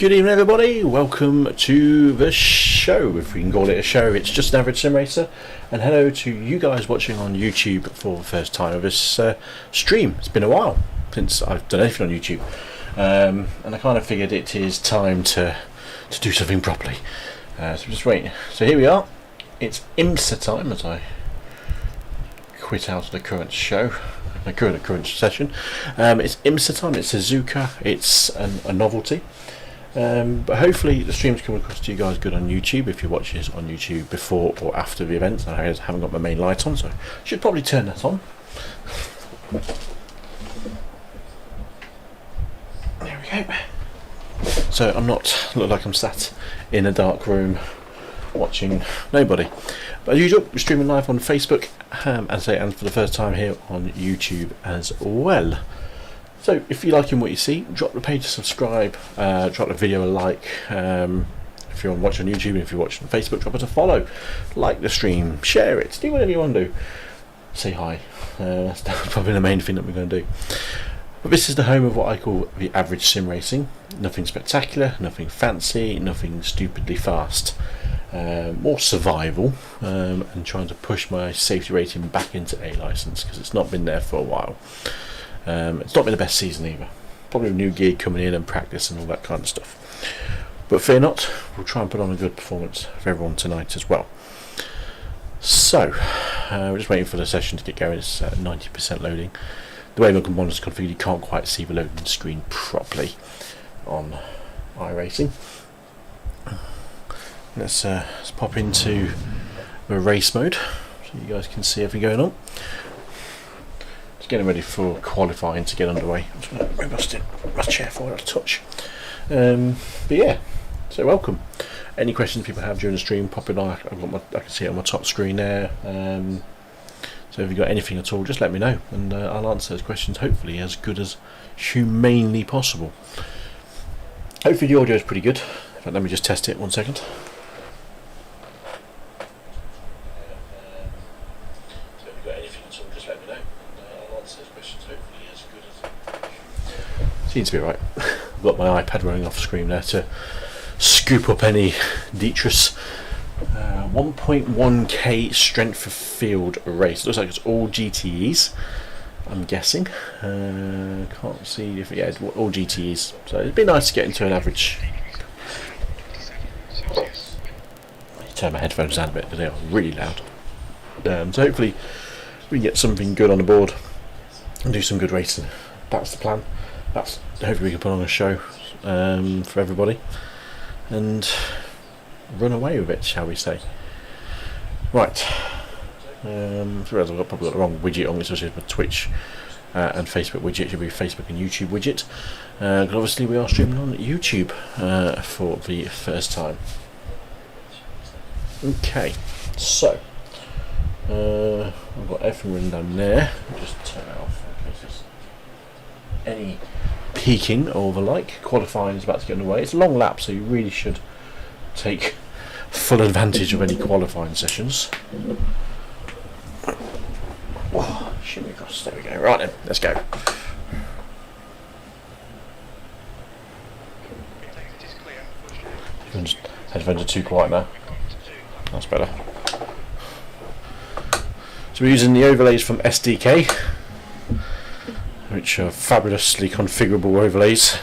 Good evening everybody, welcome to the show, if we can call it a show. It's just an average sim racer, and hello to you guys watching on YouTube for the first time of this stream. It's been a while since I've done anything on YouTube, and I kind of figured it is time to do something properly, so just wait. So here we are, it's IMSA time as I quit out of the current show, the current session. It's IMSA time, it's Suzuka, it's a novelty. But hopefully the stream's coming across to you guys good on YouTube if you're watching this on YouTube before or after the event. I haven't got my main light on, so I should probably turn that on. There we go. So I'm not look like I'm sat in a dark room watching nobody. But as usual, we're streaming live on Facebook and for the first time here on YouTube as well. So if you're liking what you see, drop the page a subscribe, drop the video a like. If you're watching on YouTube and if you're watching on Facebook, drop us a follow, like the stream, share it, do whatever you want to do. Say hi. That's probably the main thing that we're going to do. But this is the home of what I call the average sim racing. Nothing spectacular, nothing fancy, nothing stupidly fast. More survival, and trying to push my safety rating back into A license because it's not been there for a while. It's not been the best season either. Probably a new gear coming in and practice and all that kind of stuff. But fear not, we'll try and put on a good performance for everyone tonight as well. So, we're just waiting for the session to get going. It's 90% loading. The way my monitor's configured, you can't quite see the loading screen properly on iRacing. Let's pop into the race mode so you guys can see everything going on. Getting ready for qualifying to get underway. I'm just going to move my chair forward a touch. But yeah, so welcome. Any questions people have during the stream, pop it on. I can see it on my top screen there. So if you've got anything at all, just let me know, and I'll answer those questions hopefully as good as humanely possible. Hopefully the audio is pretty good. In fact, let me just test it 1 second. Seems to be right. I've got my iPad running off screen there to scoop up any detritus. 1.1k strength of field race. Looks like it's all GTEs, I'm guessing. Can't see if yeah, it's all GTEs. So it'd be nice to get into an average. Turn my headphones down a bit because they are really loud. So hopefully we can get something good on the board and do some good racing. That's the plan. Hopefully we can put on a show for everybody and run away with it, shall we say. Right. So I've probably got the wrong widget on, which is the Twitch and Facebook widget. It should be Facebook and YouTube widget. But obviously we are streaming on YouTube for the first time. Okay, so I've got everything written down there. I'll just turn it off in case there's any peaking or the like. Qualifying is about to get underway. It's a long lap, so you really should take full advantage of any qualifying sessions. Oh, shimmy across. There we go. Right then, let's go. Headphones are too quiet now. That's better. So we're using the overlays from SDK, which are fabulously configurable overlays.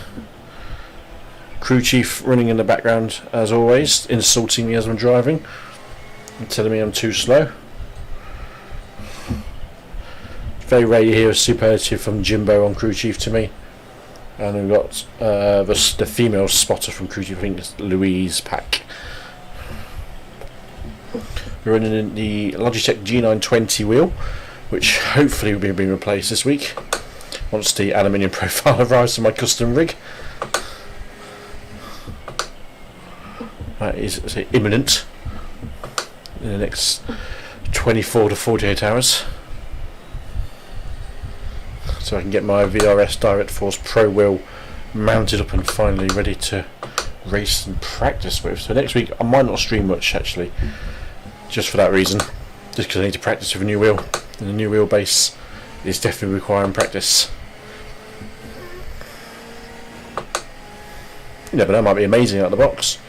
Crew chief running in the background as always, insulting me as I'm driving and telling me I'm too slow. Very rare you hear a superlative from Jimbo on crew chief to me. And we've got the female spotter from crew chief, I think it's Louise Pack. We're running in the Logitech G920 wheel, which hopefully will be being replaced this week once the aluminium profile arrives to my custom rig. That is imminent in the next 24 to 48 hours, so I can get my VRS Direct Force Pro wheel mounted up and finally ready to race and practice with. So next week I might not stream much actually, just for that reason, just because I need to practice with a new wheel, and the new wheelbase is definitely requiring practice. You never know, might be amazing out of the box.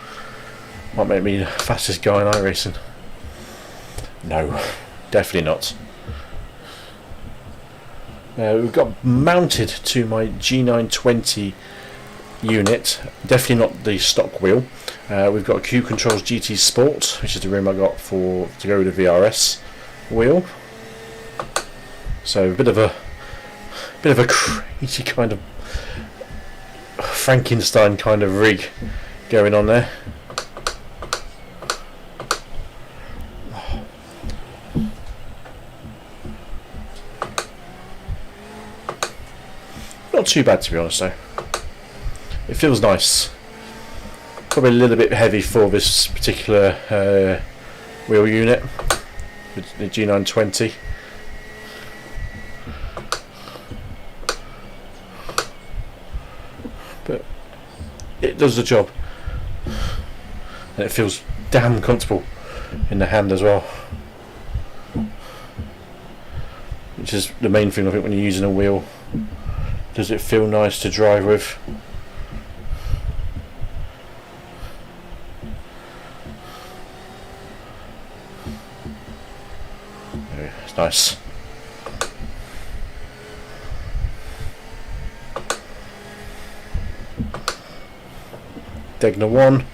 Might make me the fastest guy in iRacing. No, definitely not. We've got mounted to my G920 unit, definitely not the stock wheel. We've got a Q Controls GT Sport, which is the rim I got to go with the VRS wheel. So a bit of a crazy kind of Frankenstein kind of rig going on there. Not too bad, to be honest, though. It feels nice. Probably a little bit heavy for this particular wheel unit, the G920. But it does the job. And it feels damn comfortable in the hand as well. Which is the main thing, I think, when you're using a wheel. Does it feel nice to drive with? It's nice. Degner 1,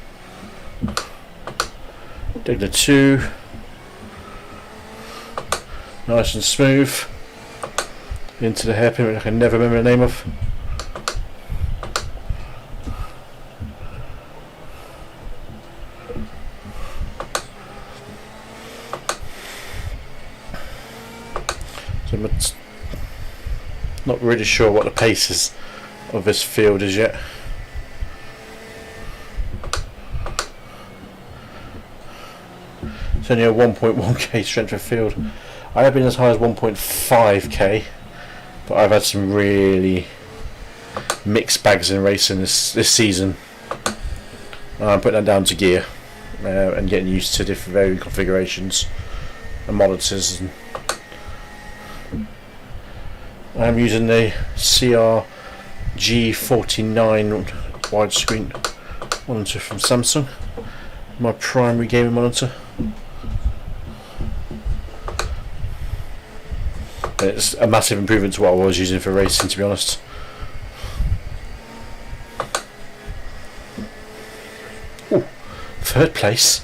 Degner 2, nice and smooth. Into the hairpin, which I can never remember the name of. So I'm not really sure what the pace is of this field is yet. It's only a 1.1k strength of field. I have been as high as 1.5k. But I've had some really mixed bags in racing this season. I'm putting that down to gear and getting used to different varied configurations and monitors. I'm using the CR G49 widescreen monitor from Samsung, my primary gaming monitor. It's a massive improvement to what I was using for racing, to be honest. Ooh, third place.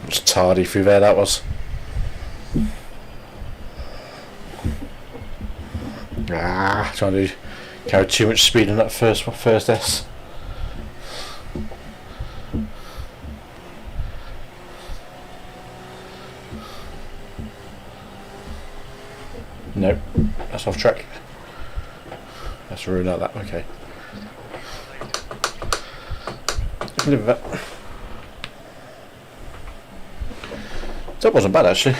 It was tardy through there, that was. Trying to carry too much speed in that first S. Nope, that's off track. Let's ruin out that. Okay. I can live with that. That wasn't bad, actually.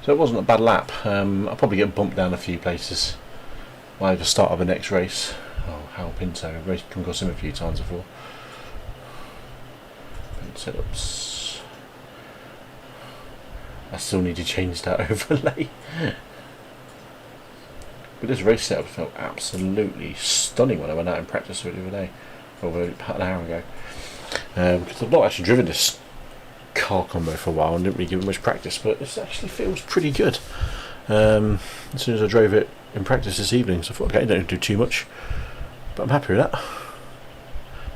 So it wasn't a bad lap. I'll probably get bumped down a few places by the start of the next race. Oh, Hal Pinto. I've raced come across him a few times before. Paint setups. I still need to change that overlay. But this race setup felt absolutely stunning when I went out in practice with it the other day, over about an hour ago. Because I've not actually driven this car combo for a while and didn't really give it much practice, but this actually feels pretty good. As soon as I drove it in practice this evening, so I thought, okay, don't do too much, but I'm happy with that.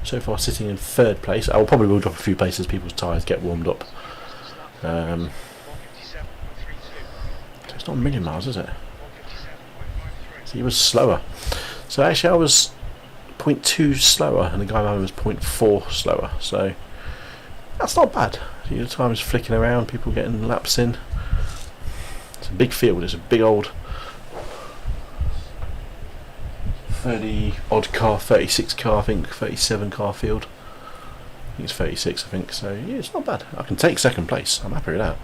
So far sitting in third place. I will probably will drop a few places, people's tyres get warmed up. So it's not a million miles, is it? So he was slower. So actually I was 0.2 slower and the guy behind me was 0.4 slower, so that's not bad. The time is flicking around, people getting laps in. It's a big field, it's a big old 30 odd car, 36 car, I think, 37 car field. I think it's 36, I think, so yeah, it's not bad. I can take second place, I'm happy with that.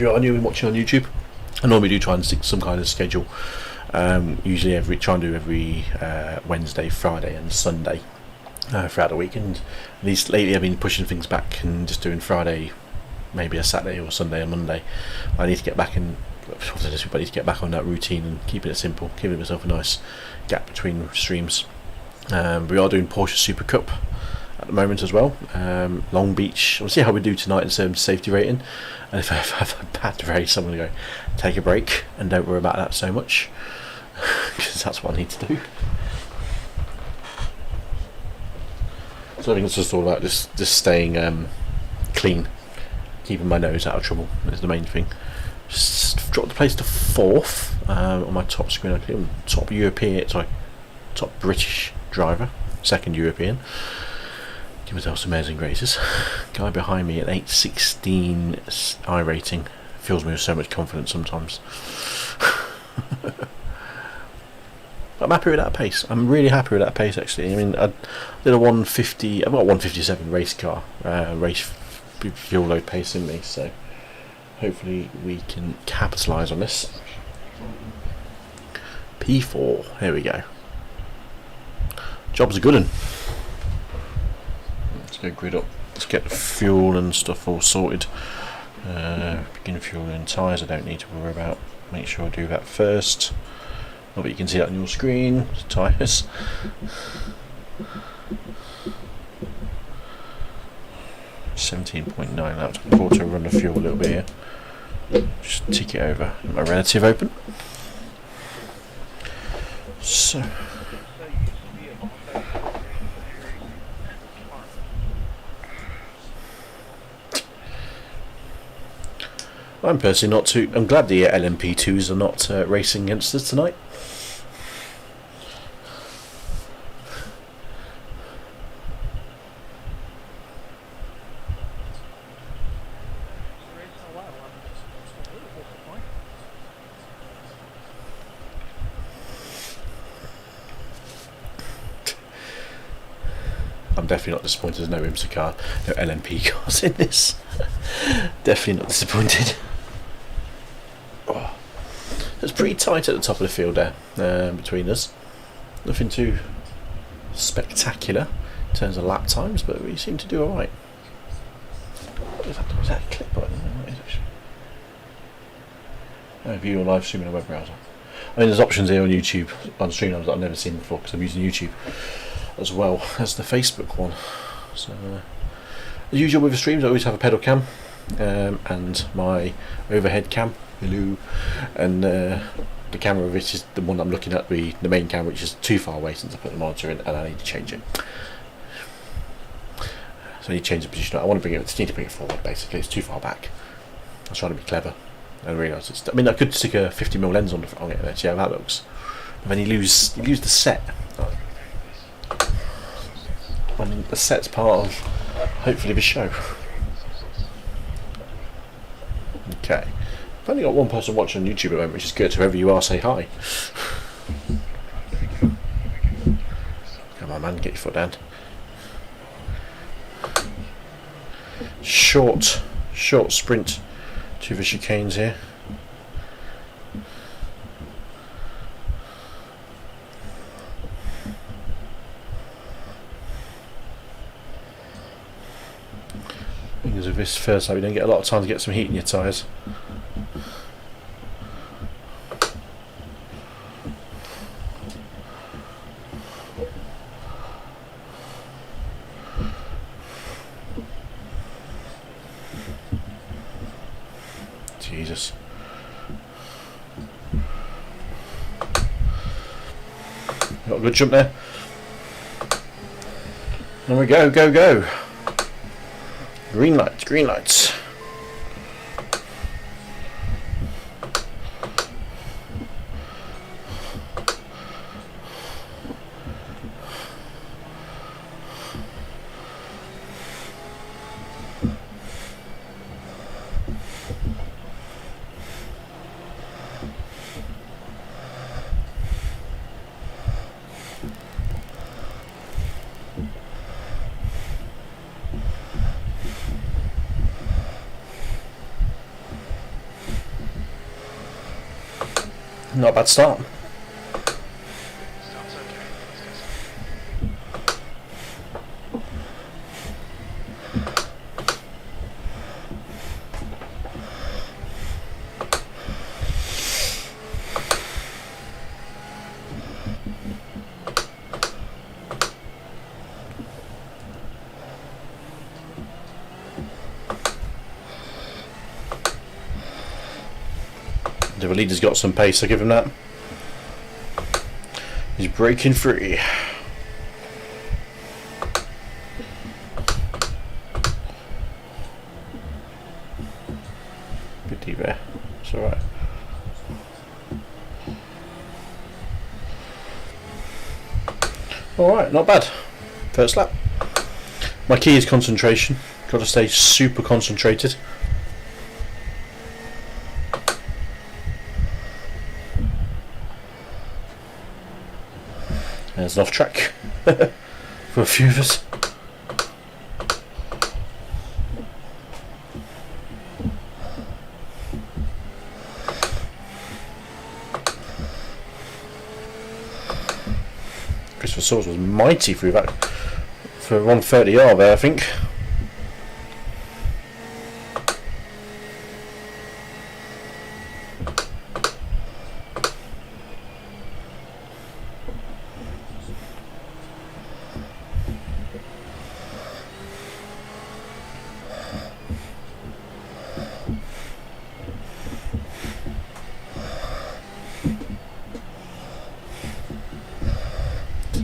you are new and watching on YouTube, I normally do try and stick to some kind of schedule. Usually try and do every Wednesday, Friday and Sunday throughout the weekend. Lately I've been pushing things back and just doing Friday, maybe a Saturday or Sunday and Monday. I need to get back in. I need to get back on that routine and keeping it simple, giving myself a nice gap between streams. We are doing Porsche Super Cup at the moment as well. Long Beach. We'll see how we do tonight in terms of safety rating. And if I have a bad race, I'm going to go take a break and don't worry about that so much, because that's what I need to do. So I think it's just all about just staying clean, keeping my nose out of trouble is the main thing. Just dropped the place to 4th on my top screen. I click on top British driver, 2nd European. Give myself some airs and graces. Guy behind me at 816 iRacing fills me with so much confidence sometimes. I'm happy with that pace. I'm really happy with that pace actually. I mean, I did a 150. I've got a 157 race car, race fuel load pace in me. So hopefully we can capitalise on this. P4. Here we go. Job's a good one. Let's go grid up. Let's get the fuel and stuff all sorted. Begin fueling tyres. I don't need to worry about. Make sure I do that first. Not that you can see that on your screen. Tyres. $17.9 laps. Before to run the fuel a little bit here. Just tick it over. My relative open. So. I'm personally not too. I'm glad the LMP2s are not racing against us tonight. I'm definitely not disappointed there's no IMSA car, no LMP cars in this. Definitely not disappointed. Oh. It's pretty tight at the top of the field there, between us. Nothing too spectacular in terms of lap times, but we seem to do alright. Is that a clip button? Oh, view your live stream in a web browser. I mean, there's options here on YouTube, on StreamStands that I've never seen before because I'm using YouTube as well as the Facebook one. So as usual with the streams, I always have a pedal cam and my overhead cam, hello, and the camera, which is the one I'm looking at, the main camera, which is too far away since I put the monitor in, and I need to change it. So I need to change the position. I want to bring it. I need to bring it forward. Basically, it's too far back. I was trying to be clever and realise it's. I mean, I could stick a 50mm lens on it and see how that looks. But then you lose the set. I mean, the set's part of hopefully the show. Okay, I've only got one person watching on YouTube at the moment, which is good. Whoever you are, say hi. Come on, man, get your foot down. Short sprint to the chicanes here. Because of this first lap, you don't get a lot of time to get some heat in your tyres. Jesus. Got a good jump there. There we go, go. Green lights, green lights. Not a bad start. The leader's got some pace, I give him that. He's breaking free. Bit deep there, it's alright. Alright, not bad. First lap. My key is concentration. Got to stay super concentrated. There's an off track for a few of us. Christopher Sauce was mighty through that for 130R there, I think.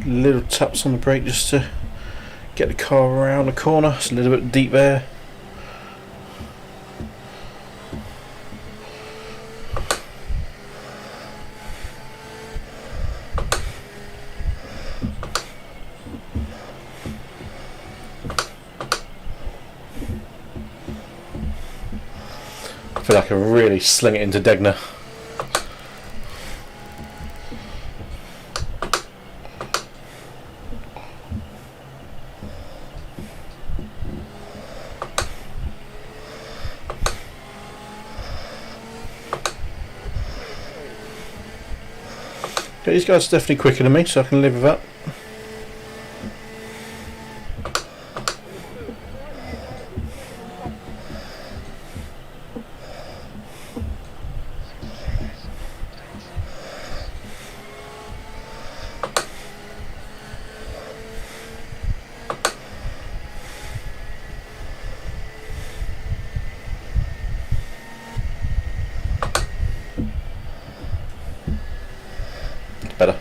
Little taps on the brake just to get the car around the corner. It's a little bit deep there. I feel like I can really sling it into Degner. These guys are definitely quicker than me, so I can live with that. Better.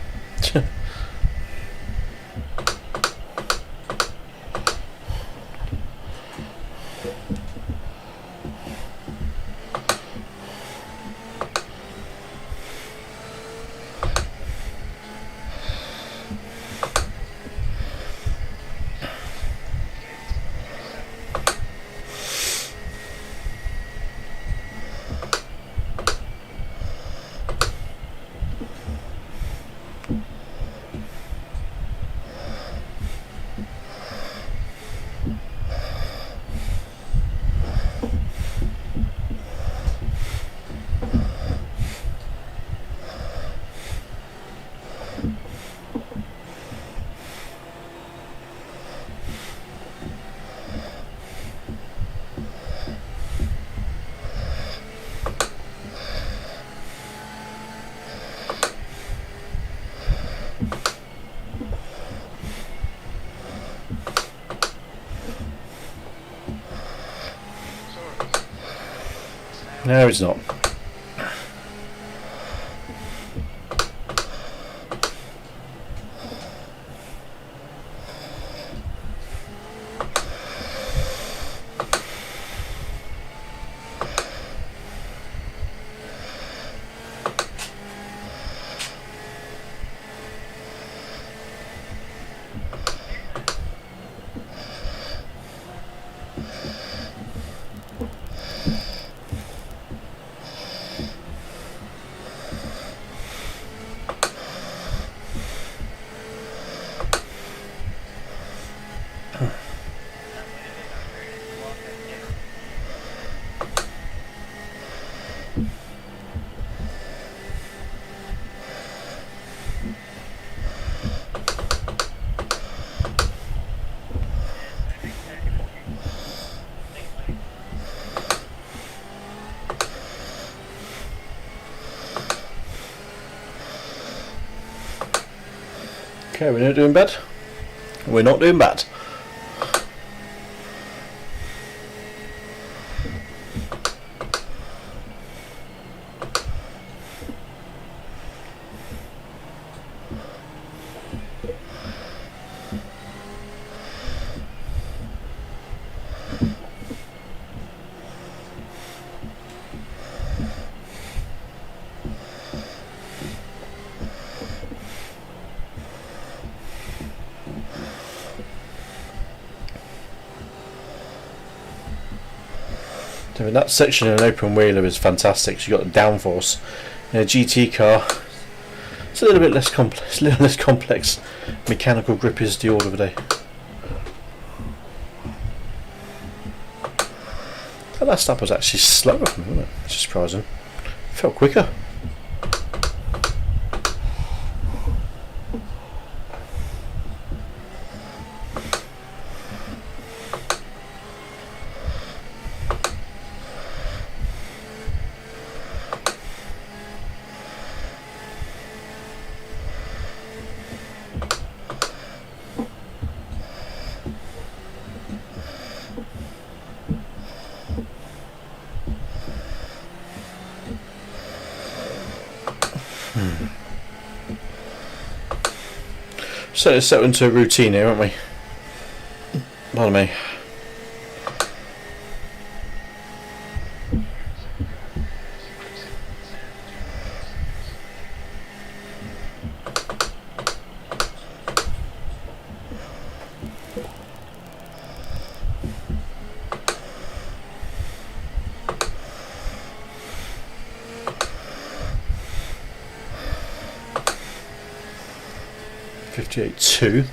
No, it's not. Okay, we're not doing bad. We're not doing bad. I mean, that section in an open wheeler is fantastic. So you've got the downforce in a GT car. It's a little bit less complex. Little less complex. Mechanical grip is the order of the day. That last up was actually slower, wasn't it? It's surprising. It felt quicker. So it's set into a routine here, aren't we? Pardon me. Two.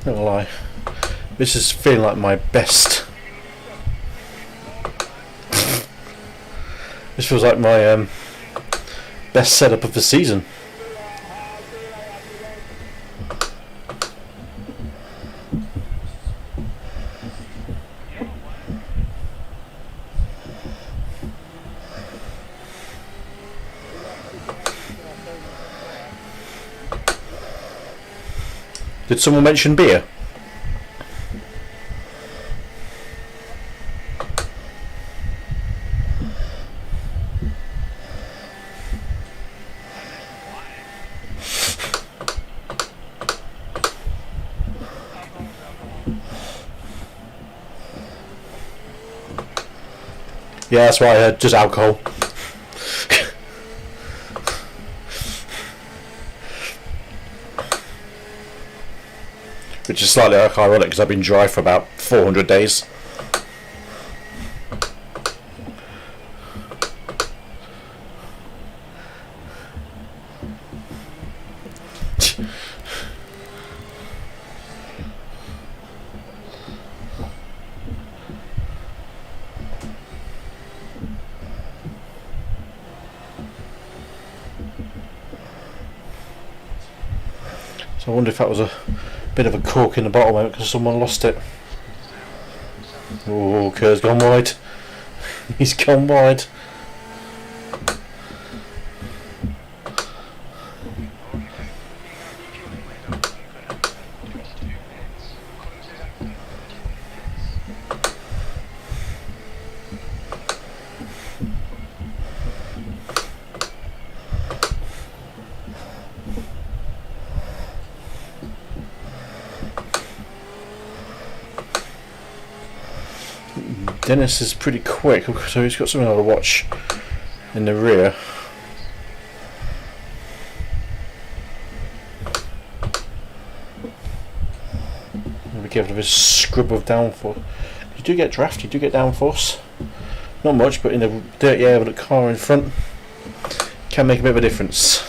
Not gonna lie, this is feeling like my best. This feels like my best setup of the season. Did someone mention beer? Yeah, that's right, I heard just alcohol. Which is slightly ironic because I've been dry for about 400 days. So I wonder if that was a bit of a cork in the bottle moment because someone lost it. Oh, Kerr's gone wide. He's gone wide. Dennis is pretty quick, so he's got something to watch in the rear. Be careful of his scrub of downforce. You do get draft, you do get downforce. Not much, but in the dirty air with the car in front can make a bit of a difference.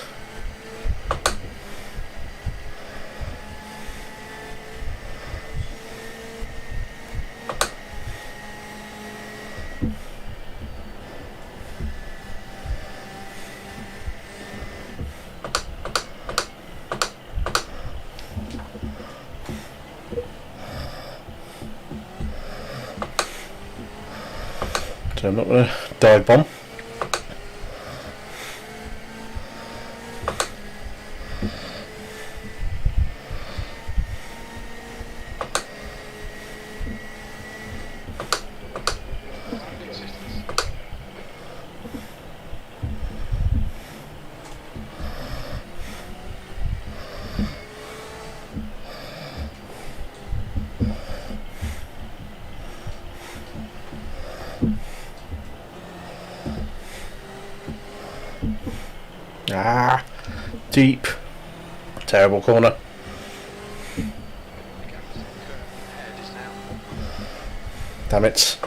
So I'm not going to dive bomb. Ah, deep, terrible corner. Damn it.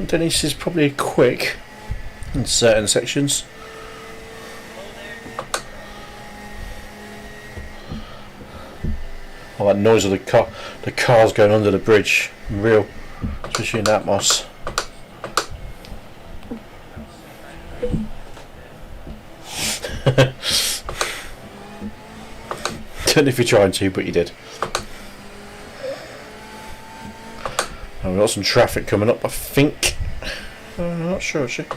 Dennis is probably quick in certain sections. Oh, that noise of the cars going under the bridge, real, especially in that moss. Don't know if you're trying to, but you did. And we've got some traffic coming up, I think. I'm not sure actually.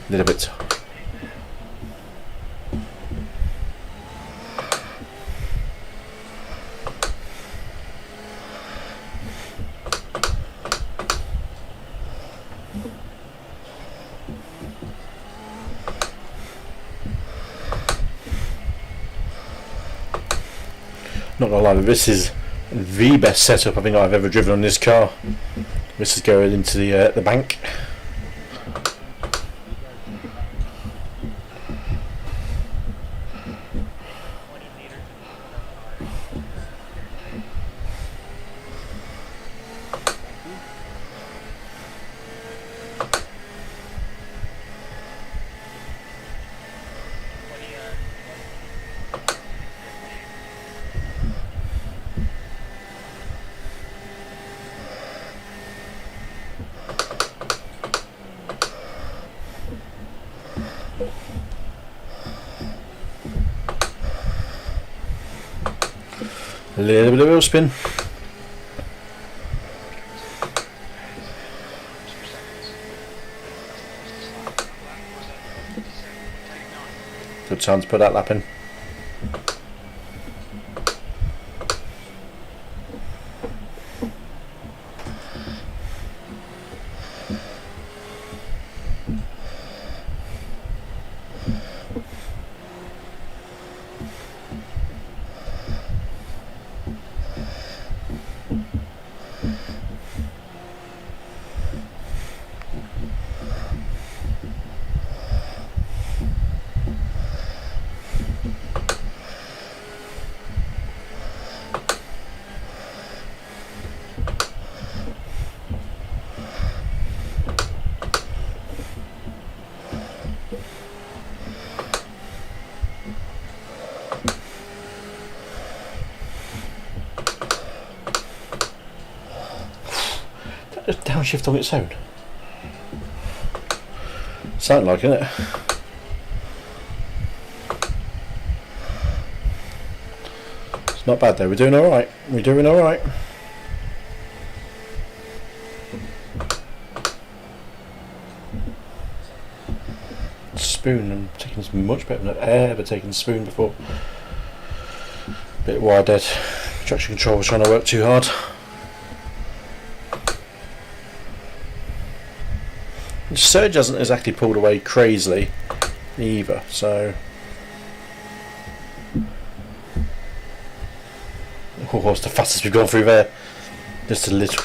A little bit. Not gonna lie, this is the best setup I think I've ever driven on this car. This is going into the bank. A little bit of wheel spin. Good time to put that lap in. downshift on its own? Sound like, innit? It's not bad though, we're doing alright. We're doing alright. Spoon, I'm taking this much better than I've ever taken spoon before. Bit wide dead. Traction control was trying to work too hard. The surge hasn't exactly pulled away crazily either, so oh, what's the fastest we've gone through there? Just a little.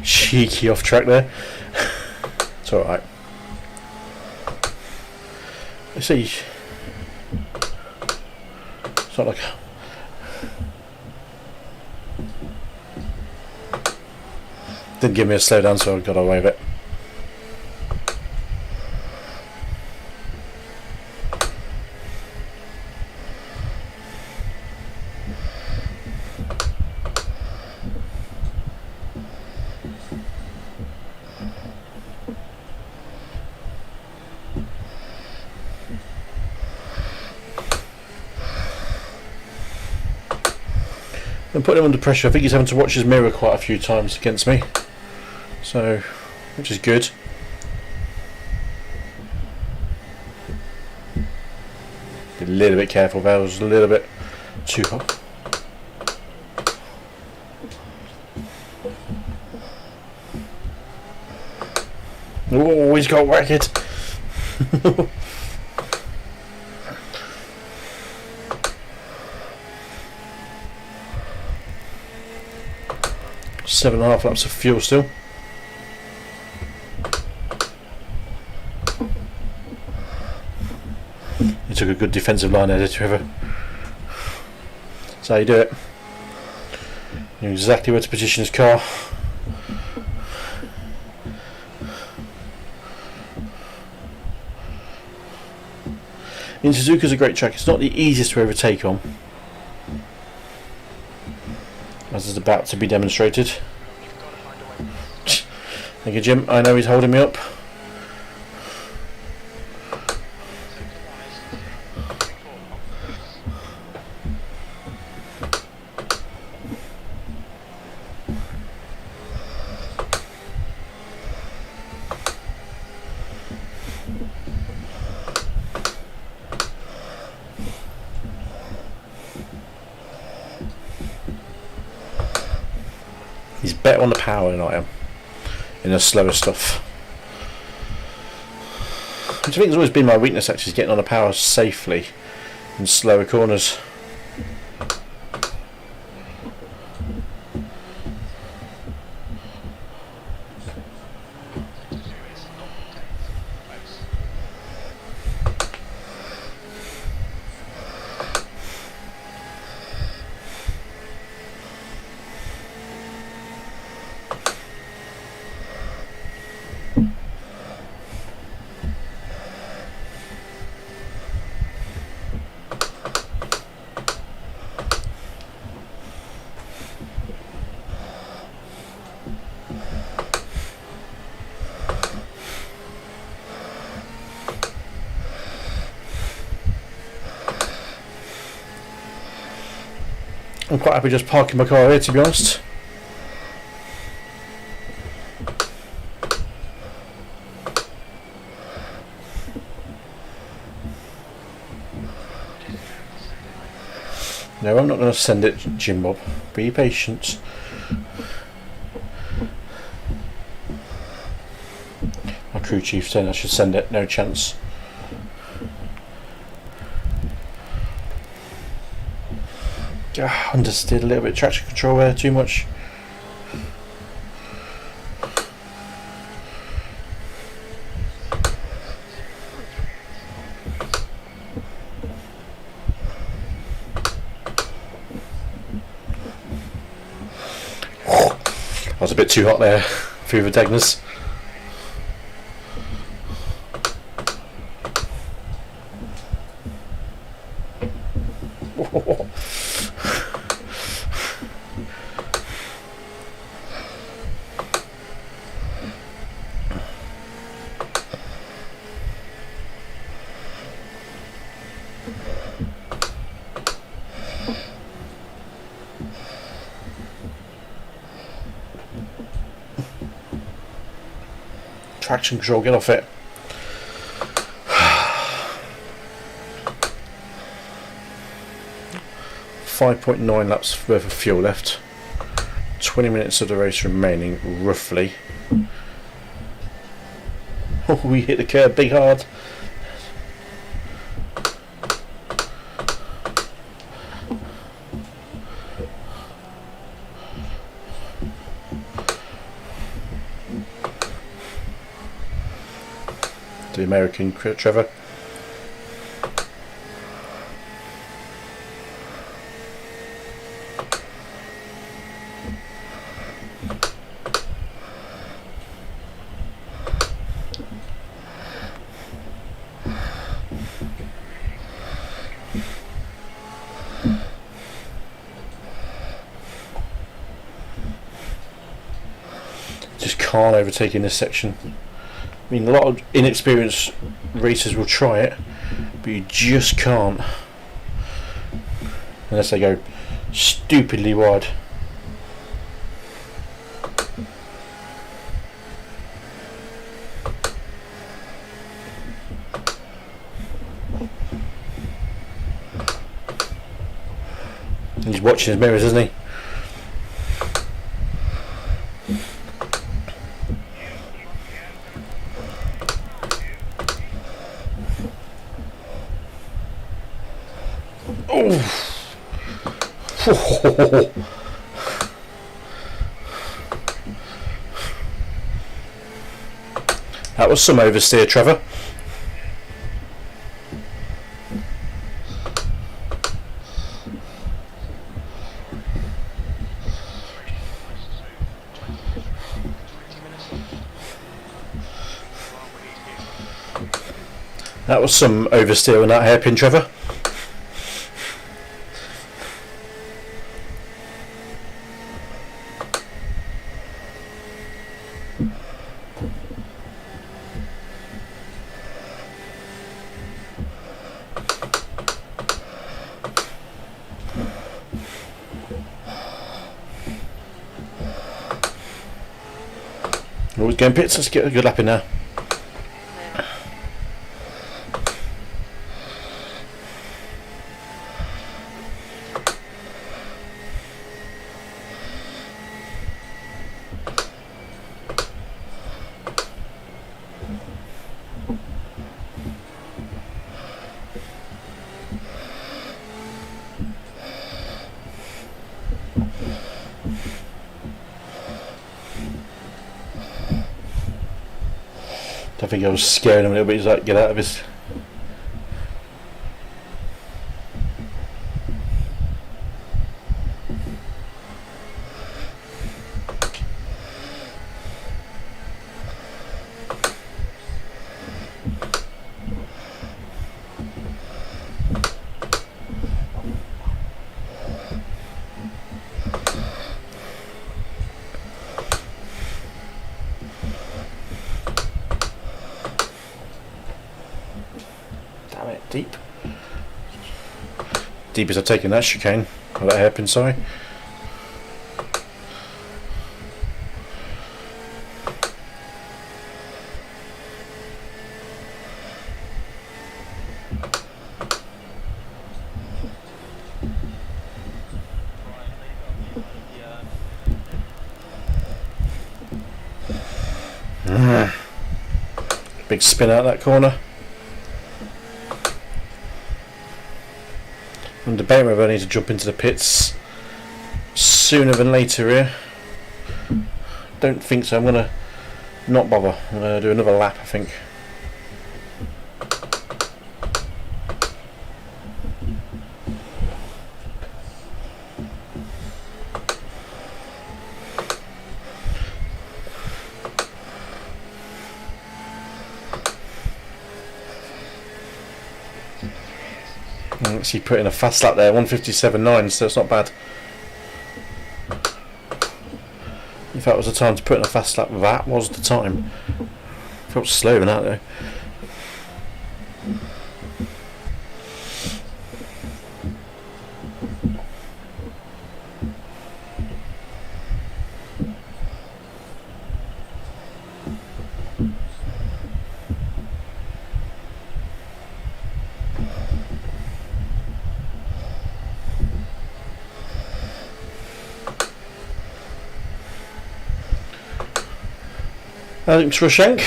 Cheeky off track there. It's alright. You see, it's not like didn't give me a slow down, so I got away with it. And putting him under pressure. I think he's having to watch his mirror quite a few times against me, so which is good. Be a little bit careful there, I was a little bit too hot. Oh, he's got whacked. Seven and a half laps of fuel still. He took a good defensive line there, did Trevor. That's how you do it. You know exactly where to position his car. Suzuka's a great track. It's not the easiest to overtake on, as is about to be demonstrated. Thank you, Jim. I know he's holding me up. He's better on the power than I am in the slower stuff, which I think has always been my weakness, actually, is getting on the power safely in slower corners. I'm quite happy just parking my car here, to be honest. No, I'm not going to send it, Jim Bob. Be patient. My crew chief saying I should send it. No chance. Understeered a little bit. Traction control there. Too much. I was a bit too hot there, through the Degners. Traction control, get off it. .9 laps worth of fuel left. 20 minutes of the race remaining, roughly. Oh, we hit the curb big hard. The American Trevor. Just can't overtake in this section. I mean, a lot of inexperienced racers will try it, but you just can't unless they go stupidly wide. He's watching his mirrors, isn't he? That was some oversteer, Trevor. That was some oversteer on that hairpin, Trevor. Always going pits, let's get a good lap in there. I think I was scaring him a little bit. He's like, get out of his. Deep. Deep as I've taken that chicane, or that hairpin, sorry. Big spin out that corner. I'm debating whether I need to jump into the pits sooner than later here. Don't think so. I'm going to not bother. I'm going to do another lap, I think. Actually put in a fast lap there, 1:57.9, so it's not bad. If that was the time to put in a fast lap, that was the time. Felt slow in that though. Thanks, Roshank.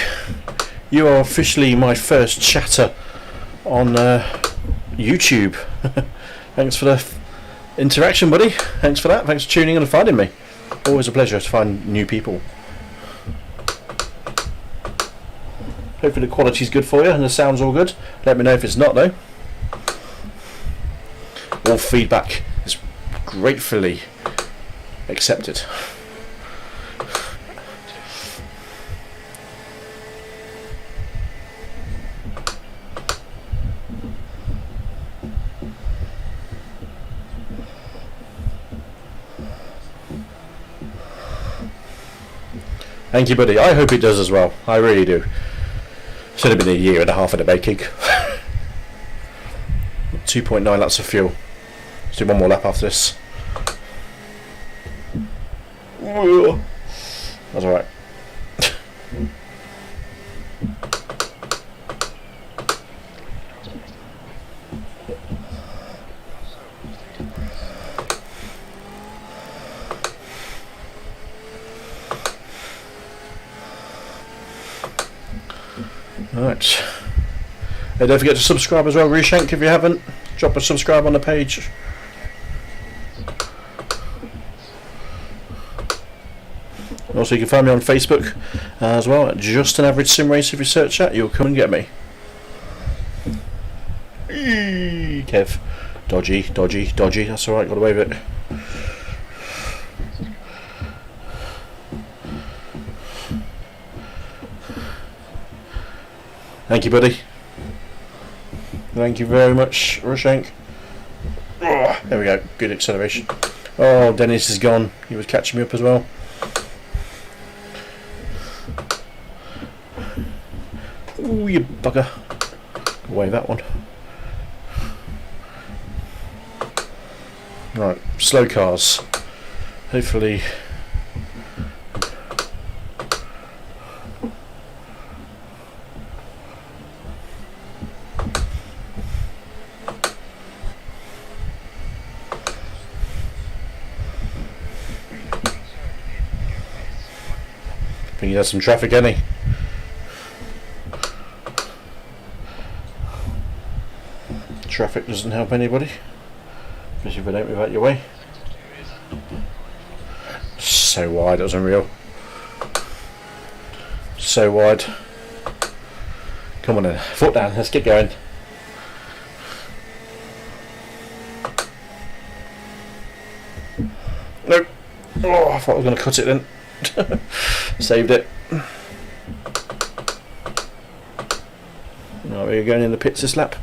You are officially my first chatter on YouTube. Thanks for the interaction, buddy. Thanks for that. Thanks for tuning in and finding me. Always a pleasure to find new people. Hopefully the quality's good for you and the sound's all good. Let me know if it's not though. All feedback is gratefully accepted. Thank you, buddy. I hope it does as well. I really do. Should have been a year and a half in the making. 2.9 laps of fuel. Let's do one more lap after this. That's alright. Right. Hey, don't forget to subscribe as well, Reshank, if you haven't. Drop a subscribe on the page. Also, you can find me on Facebook as well at Just an Average Sim Racer. If you search that, you'll come and get me. Kev. Dodgy, dodgy, dodgy. That's alright, got away with it. Thank you, buddy. Thank you very much, Roshank. Oh, there we go. Good acceleration. Oh, Dennis is gone. He was catching me up as well. Ooh, you bugger. Away that one. Right, slow cars. Hopefully. I think he has some traffic, ain't he? Traffic doesn't help anybody, especially if it ain't without your way. So wide, it was unreal. So wide. Come on then, foot down, let's get going. Nope. Oh, I thought I was going to cut it then. Saved it. Right, we're going in the pits this lap.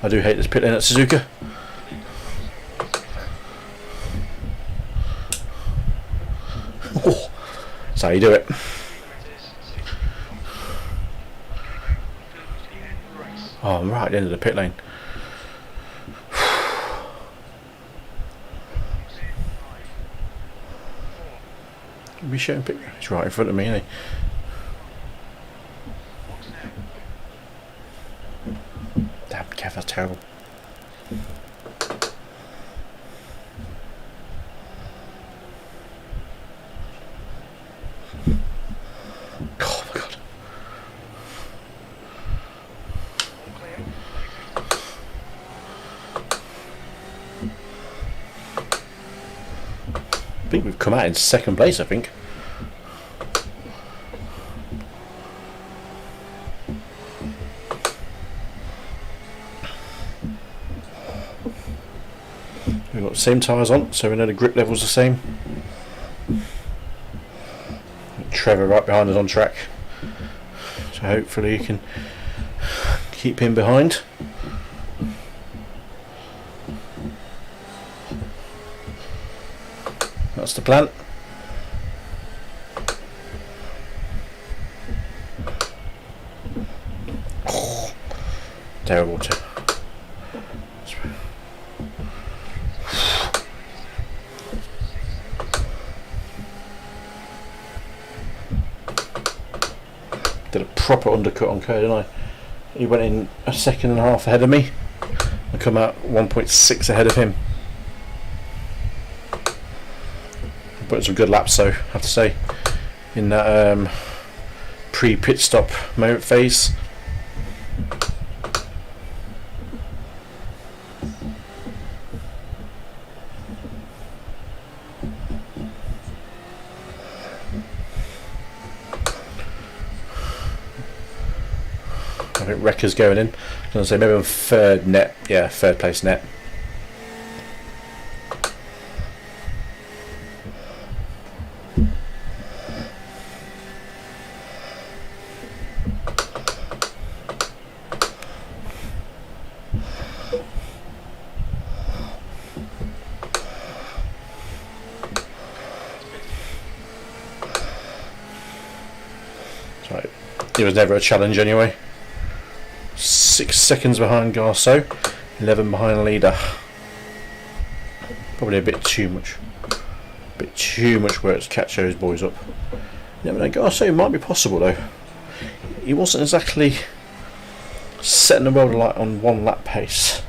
I do hate this pit lane at Suzuka. Oh, that's how you do it. Oh, I'm right at the end of the pit lane. Be showing pit. He's right in front of me, isn't he? Damn, Kev, that's terrible. come out in second place, I think. We've got the same tyres on, so we know the grip level's the same. Trevor right behind us on track, so hopefully you can keep him behind. That's the plan. Oh, terrible too. Did a proper undercut on Kite, didn't I? He went in a second and a half ahead of me. I come out 1.6 ahead of him. But some good laps though, I have to say, in that pre-pit stop moment phase. I think Wrecker's going in. I was going to say maybe on third net, yeah, third place net. Right, it was never a challenge anyway. 6 seconds behind Garceau, 11 behind leader. Probably a bit too much work to catch those boys up. Never know, Garceau might be possible though. He wasn't exactly setting the world alight on one lap pace.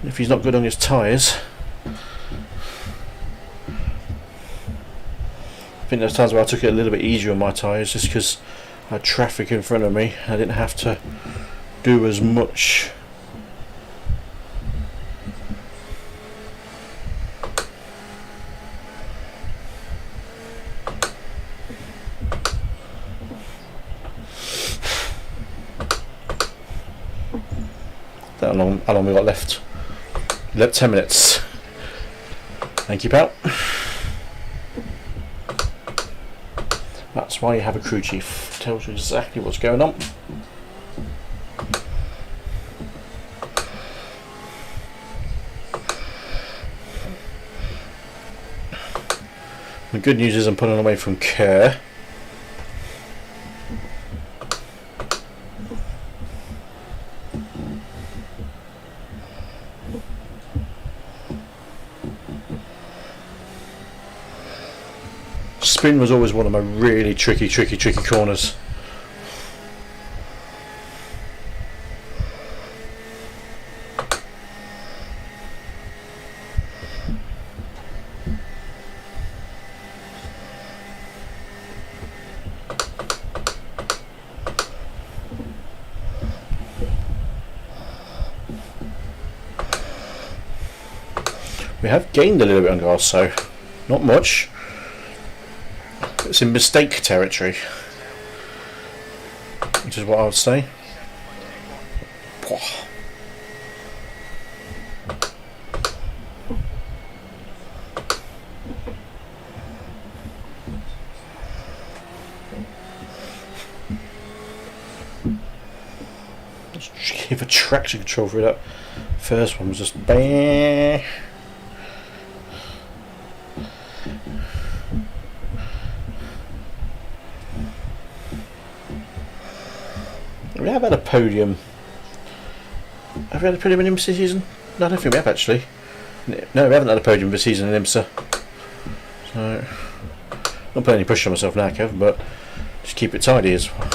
If he's not good on his tyres, I think there's times where I took it a little bit easier on my tyres just because I had traffic in front of me. I didn't have to do as much. How long we got left? 10 minutes. Thank you, pal. That's why you have a crew chief. Tells you exactly what's going on. The good news is I'm pulling away from Kerr. Spin was always one of my really tricky corners. We have gained a little bit on gas, so not much. It's in mistake territory, which is what I would say. Let's give a traction control through that. First one was just bang. We have had a podium. Have we had a podium in IMSA season? No, I don't think we have actually. No, we haven't had a podium this season in IMSA. So, not putting any pressure on myself now, Kev, but just keep it tidy as well.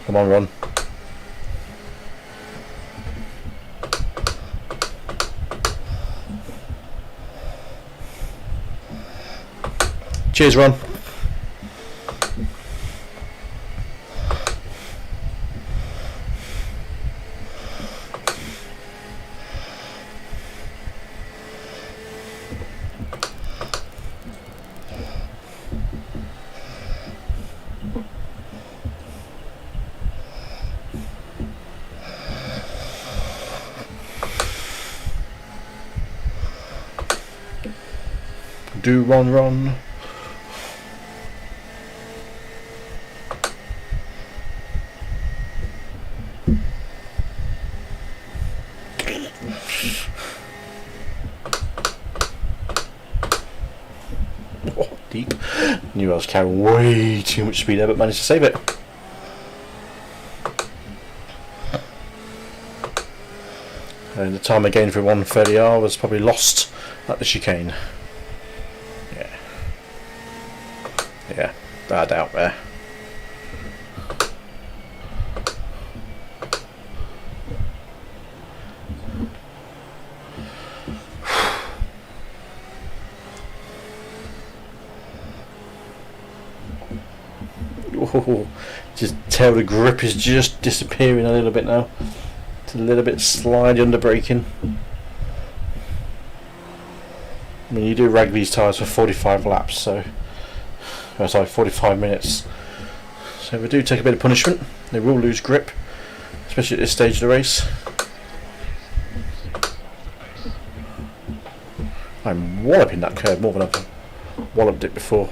Come on, Ron. Cheers, Ron. Do run. Oh, deep. Knew I was carrying way too much speed there, but managed to save it. And the time I gained for 130R was probably lost at the chicane. Yeah, bad out there. Oh, just tell the grip is just disappearing a little bit now. It's a little bit slide under braking. I mean, you do rag these tyres for 45 laps, so. Oh, sorry, 45 minutes. So we do take a bit of punishment. They will lose grip, especially at this stage of the race. I'm walloping that curve more than I've walloped it before.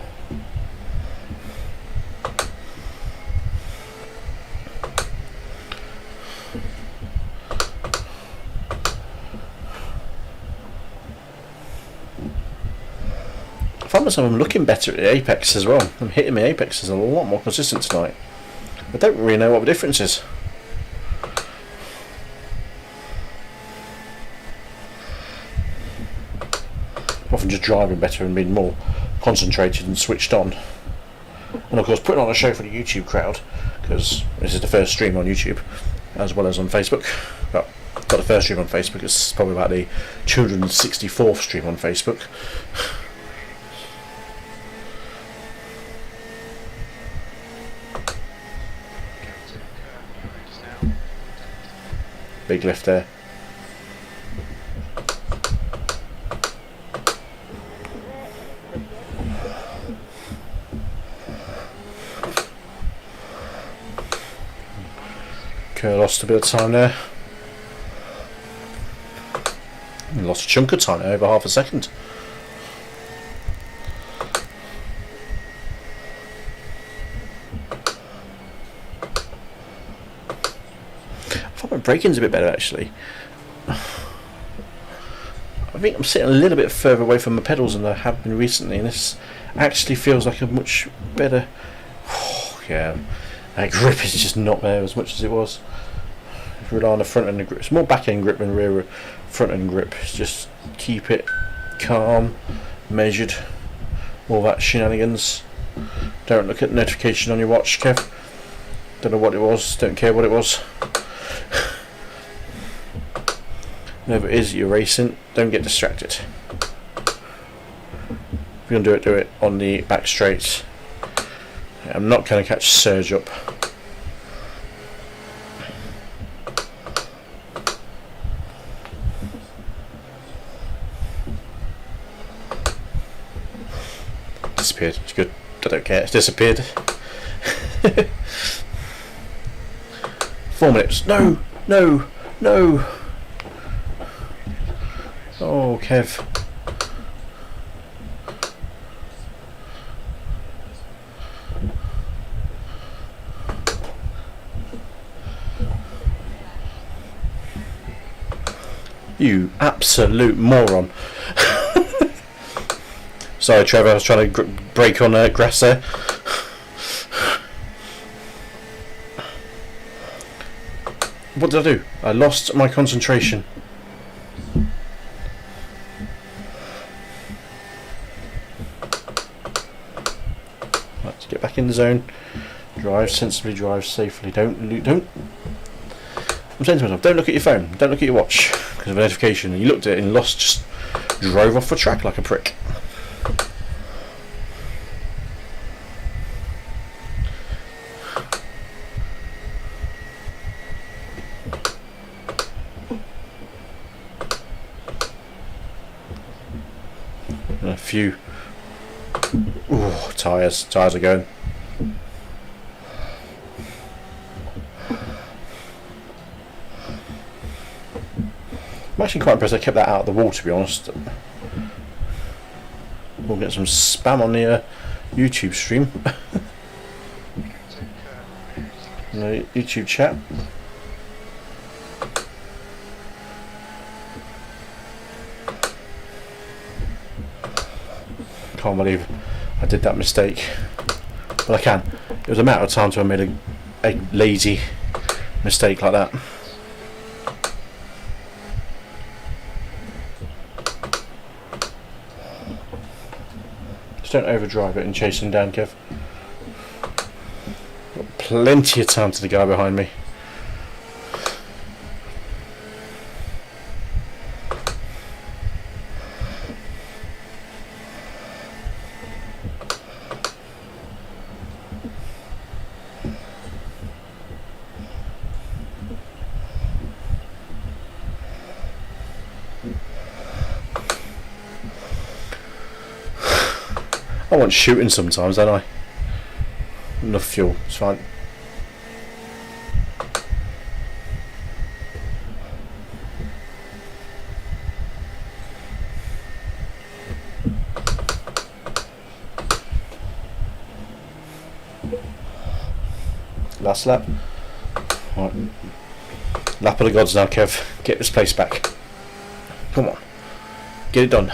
I find myself I'm looking better at the apex as well. I'm hitting my apexes a lot more consistent tonight. I don't really know what the difference is. Often just driving better and being more concentrated and switched on. And of course putting on a show for the YouTube crowd, because this is the first stream on YouTube as well as on Facebook. Well, not the first stream on Facebook, it's probably about the children's 64th stream on Facebook. Big lift there. Okay, lost a bit of time there. Lost a chunk of time there, over half a second. My braking's a bit better actually. I think I'm sitting a little bit further away from the pedals than I have been recently, and this actually feels like a much better. Oh, yeah, that grip is just not there as much as it was. If you rely on the front end grip, it's more back end grip than rear front end grip. Just keep it calm, measured, all that shenanigans. Don't look at the notification on your watch, Kev. Don't know what it was, don't care what it was. Whatever it is you're racing, don't get distracted. If you're going to do it on the back straight. I'm not going to catch surge up. Disappeared, it's good. I don't care, it's disappeared. 4 minutes. No! No! No! Oh, Kev. You absolute moron. Sorry, Trevor, I was trying to brake on grass there. What did I do? I lost my concentration. Let's get back in the zone. Drive sensibly, drive safely. Don't. I'm saying to myself, don't look at your phone. Don't look at your watch because of a notification. And you looked at it and lost. Just drove off the track like a prick. And a few. Ooh, tyres are going. I'm actually quite impressed I kept that out of the wall, to be honest. We'll get some spam on the YouTube stream. The YouTube chat. Can't believe I did that mistake, but I can. It was a matter of time till I made a lazy mistake like that. Just don't overdrive it and chase him down, Kev. Got plenty of time to the guy behind me. I want shooting sometimes, don't I? Enough fuel, it's fine. Last lap. Right. Lap of the gods now, Kev. Get this place back. Come on. Get it done.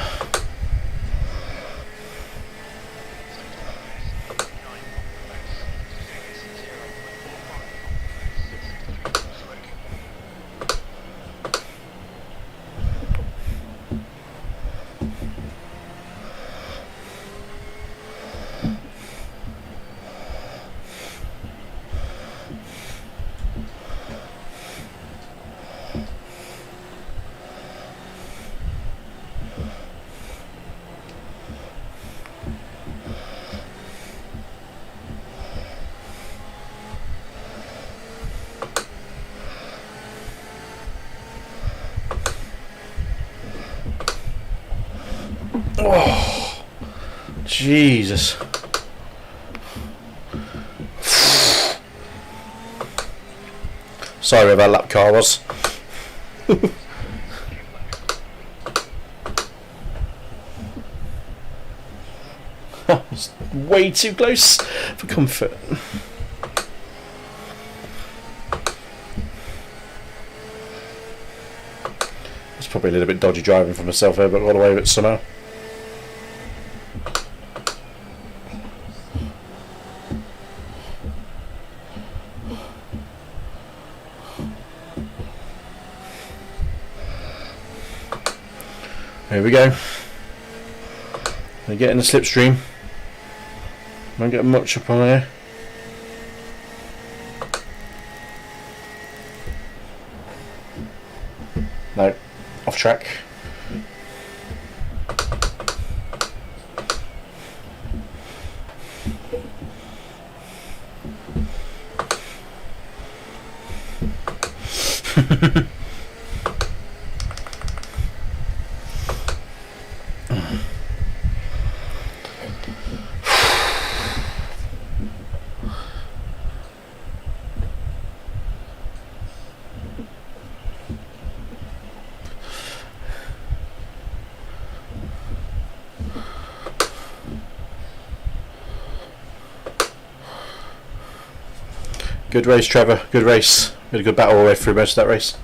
Oh, Jesus. Sorry where that lap car was. That was way too close for comfort. It's probably a little bit dodgy driving for myself there, but I got away with it somehow. Here we go. They get in the slipstream. Won't get much up on there. No, off track. Good race, Trevor. Good race. We had a good battle all the way through most of that race.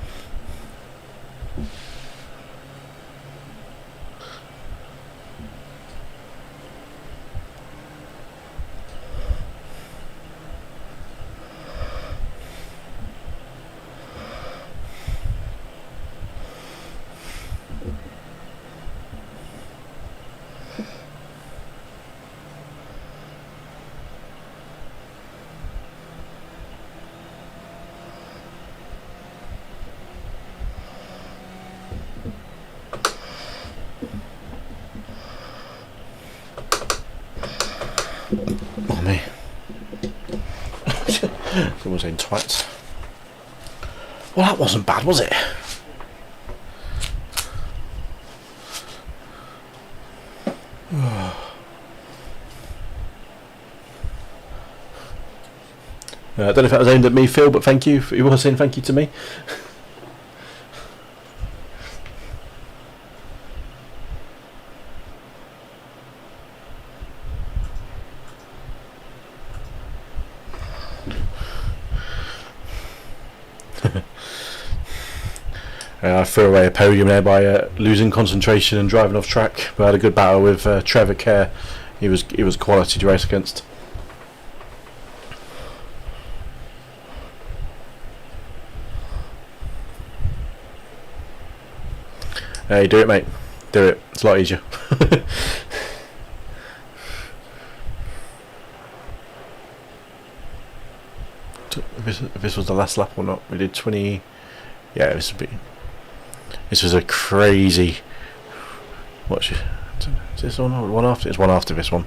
Oh me. Someone saying twat. Well, that wasn't bad, was it? I don't know if that was aimed at me, Phil, but thank you. You were saying thank you to me. I threw away a podium there by losing concentration and driving off track, but I had a good battle with Trevor Kerr. He was quality to race against. Hey, do it, mate. Do it. It's a lot easier. If this was the last lap or not, we did 20. Yeah, this was a crazy. What's it? Is this one after? It's one after this one.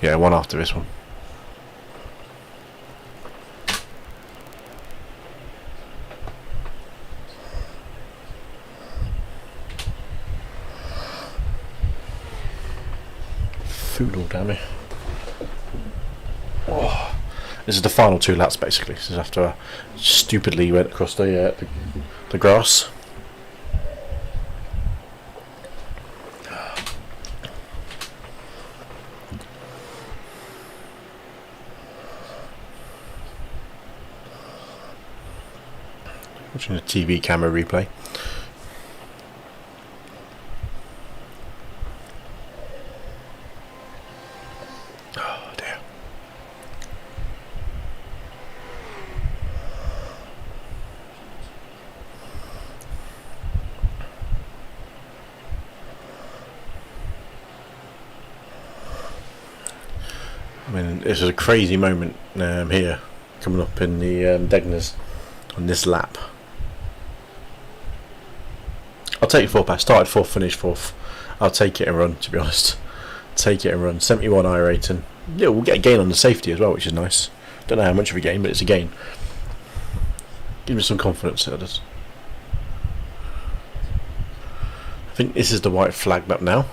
Yeah, one after this one. Food all down me. Oh, this is the final 2 laps basically. This is after I stupidly went across the grass. Watching a TV camera replay. Oh dear. I mean, this is a crazy moment here coming up in the Degners on this lap. I'll take 4 pass. Started 4th, finished 4th. I'll take it and run, to be honest. Take it and run. 71 I rating. Yeah, we'll get a gain on the safety as well, which is nice. Don't know how much of a gain, but it's a gain. Give me some confidence. It does. I think this is the white flag map now.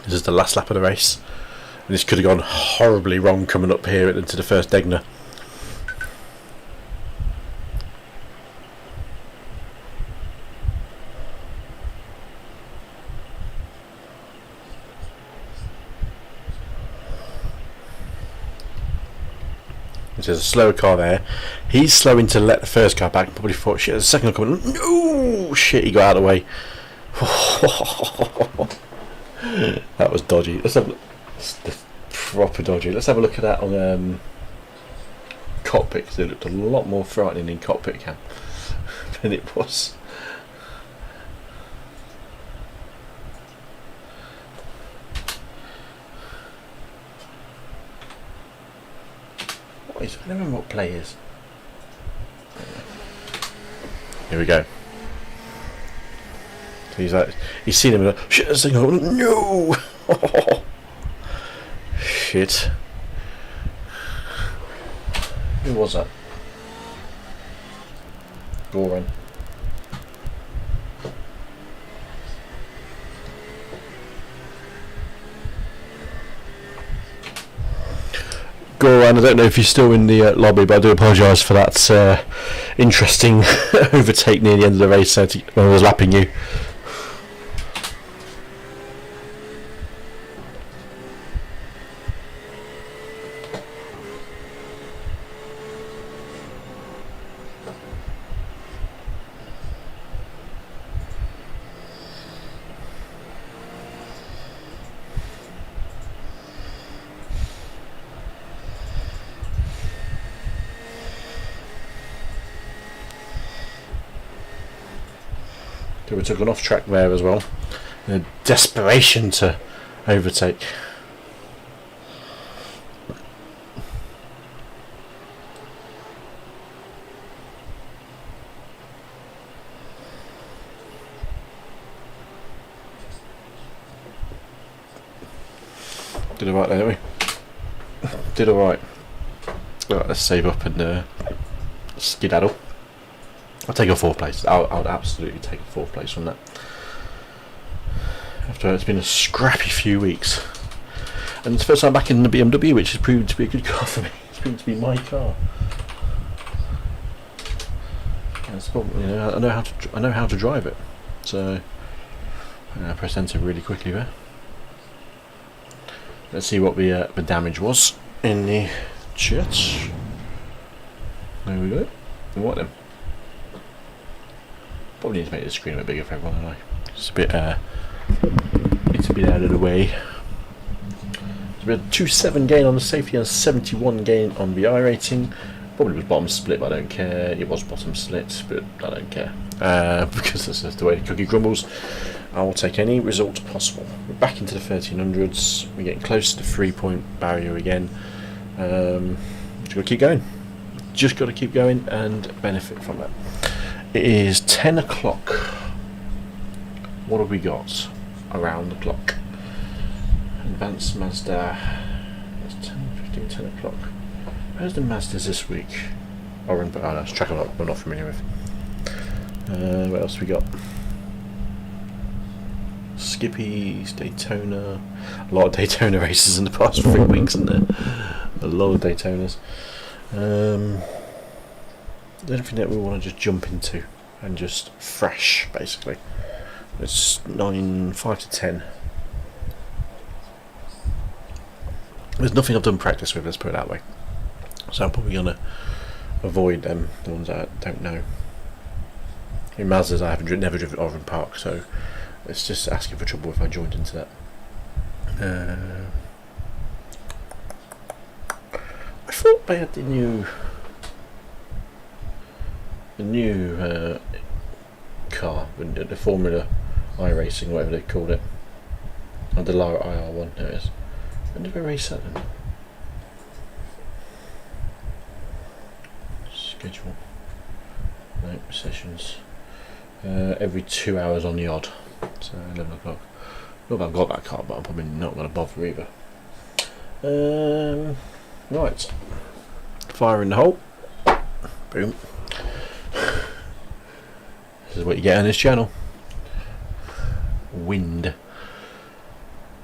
This is the last lap of the race. And this could have gone horribly wrong coming up here into the first Degner. There's a slower car there. He's slowing to let the first car back. Probably thought, shit, there's a second car coming. No! Shit, he got out of the way. That was dodgy. Let's have a look. Proper dodgy. Let's have a look at that on cockpit, because it looked a lot more frightening in cockpit cam than it was. What is? I don't remember what play is. Here we go. So he's seen him and like, shit, this thing, no. Shit. Who was that? Goran. Goran, I don't know if you're still in the lobby, but I do apologise for that interesting overtake near the end of the race when I was lapping you. We took an off track there as well. In a desperation to overtake. Did alright there, didn't we? Did alright. Right, let's save up and skedaddle. I'll take a 4th place. I would absolutely take a 4th place from that. After it's been a scrappy few weeks, and it's the first time back in the BMW, which has proven to be a good car for me. It's proven to be my car. That's probably, you know, I know how to drive it. So I press enter really quickly there. Let's see what the damage was in the chat. There we go. What then? Probably need to make the screen a bit bigger for everyone, don't I? Just a bit it's a bit out of the way. So we had 2.7 gain on the safety and 71 gain on the iRacing. Probably was bottom split, but I don't care. It was bottom split, but I don't care. Because that's just the way the cookie crumbles. I will take any result possible. We're back into the 1300s. We're getting close to the 3-point barrier again. Just got to keep going. Just got to keep going and benefit from it. It is 10 o'clock. What have we got around the clock? Advanced Mazda. It's 10:15, 10 o'clock. Where's the Mazdas this week? Oh, that's a track I'm not familiar with. What else we got? Skippy's, Daytona. A lot of Daytona races in the past 3 weeks, isn't there? A lot of Daytonas. Anything that we want to just jump into and just fresh, basically. It's 5 to 10. There's nothing I've done practice with, let's put it that way. So I'm probably going to avoid them, the ones I don't know. In Mazdas I haven't never driven Oran Park, so it's just asking for trouble if I joined into that. I thought they had the new car, the Formula iRacing, whatever they called it. Oh, the Lara IR1, there it is. When did we race that then? Schedule. No, sessions. Every 2 hours on the odd. So 11 o'clock. Not that I've got that car, but I'm probably not going to bother either. Right. Fire in the hole. Boom. This is what you get on this channel. Wind.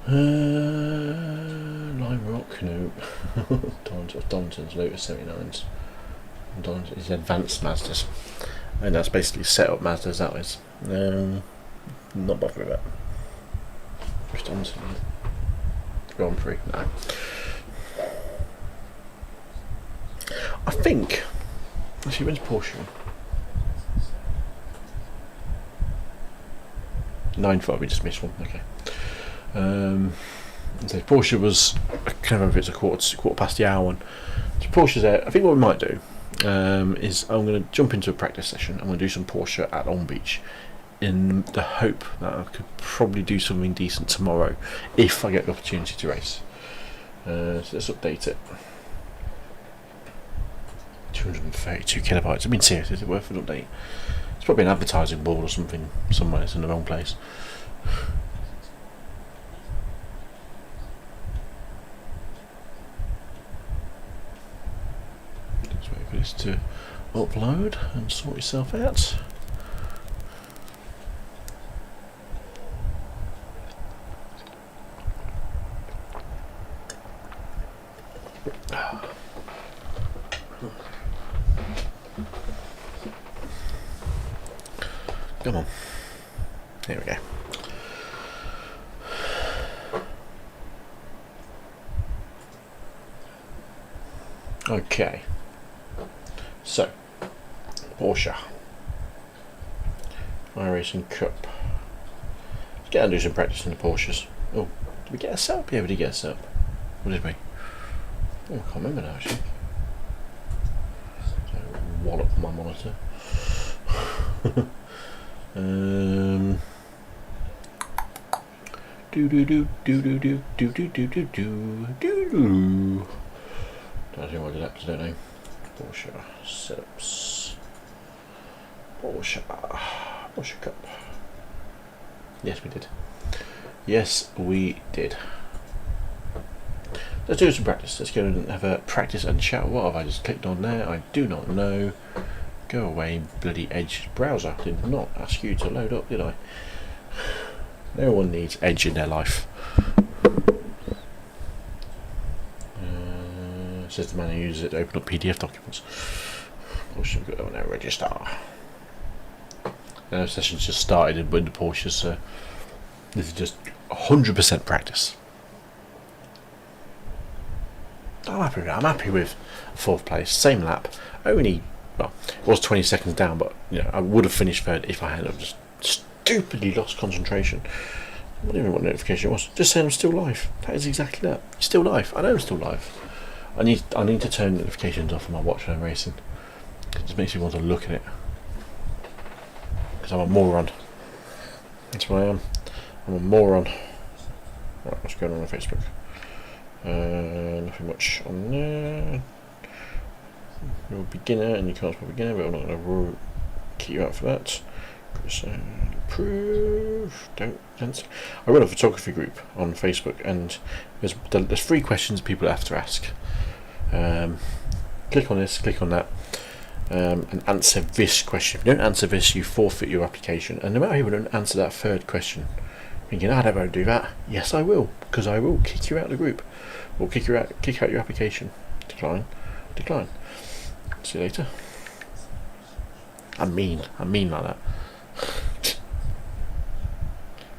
Lime Rock, no. Donington's Lotus 79s. Donington is advanced Mazdas. And that's basically set up Mazdas, that is. Not bothered with that. Just on to Grand Prix, no. I think. Actually, when's Porsche? 9:05, we just missed one, okay. So Porsche was, I can't remember if it's a quarter past the hour one. So Porsche's there. I think what we might do is I'm going to jump into a practice session. I'm going to do some Porsche at Long Beach in the hope that I could probably do something decent tomorrow if I get the opportunity to race. So let's update it. 232 kilobytes. I mean, seriously, is it worth an update? It's probably an advertising board or something somewhere. It's in the wrong place. Let's wait for this to upload and sort yourself out. Come on. Here we go. Okay. So, Porsche. iRacing Cup. Let's get and do some practice in the Porsches. Oh, did we get a setup? Yeah, we did get a setup. What did we? Oh, I can't remember now actually. So, wallop my monitor. Do do do do do do do do do do do do. Don't think what I did that, 'cause I don't know. Porsche setups. Porsche Cup. Yes, we did. Yes, we did. let's do some practice. Let's go and have a practice and chat. What have I just clicked on there? I do not know. Go away, bloody Edge browser. Did not ask you to load up, did I? No one needs Edge in their life. Says the man who uses it to open up PDF documents. Of course, we've got to now register. The session's just started with the Porsche, so this is just 100% practice. I'm happy with that. I'm happy with 4th place, same lap. Only, well, it was 20 seconds down, but you know, I would have finished 3rd if I hadn't just stupidly lost concentration. I don't even know what notification it was. Just saying I'm still live. That is exactly that. Still live. I know I'm still live. I need to turn notifications off on my watch when I'm racing. It just makes me want to look at it. Because I'm a moron. That's what I am. I'm a moron. Right, what's going on Facebook? Nothing much on there. You're a beginner and you can't spell beginner, but I'm not going to keep you out for that. Proof. Don't. I run a photography group on Facebook, and there's 3 questions people have to ask. Click on this, click on that, and answer this question. If you don't answer this, you forfeit your application. And no matter if you don't answer that 3rd question, thinking, I don't want to do that. Yes, I will, because I will kick you out of the group, or kick out your application. Decline. See you later. I'm mean like that.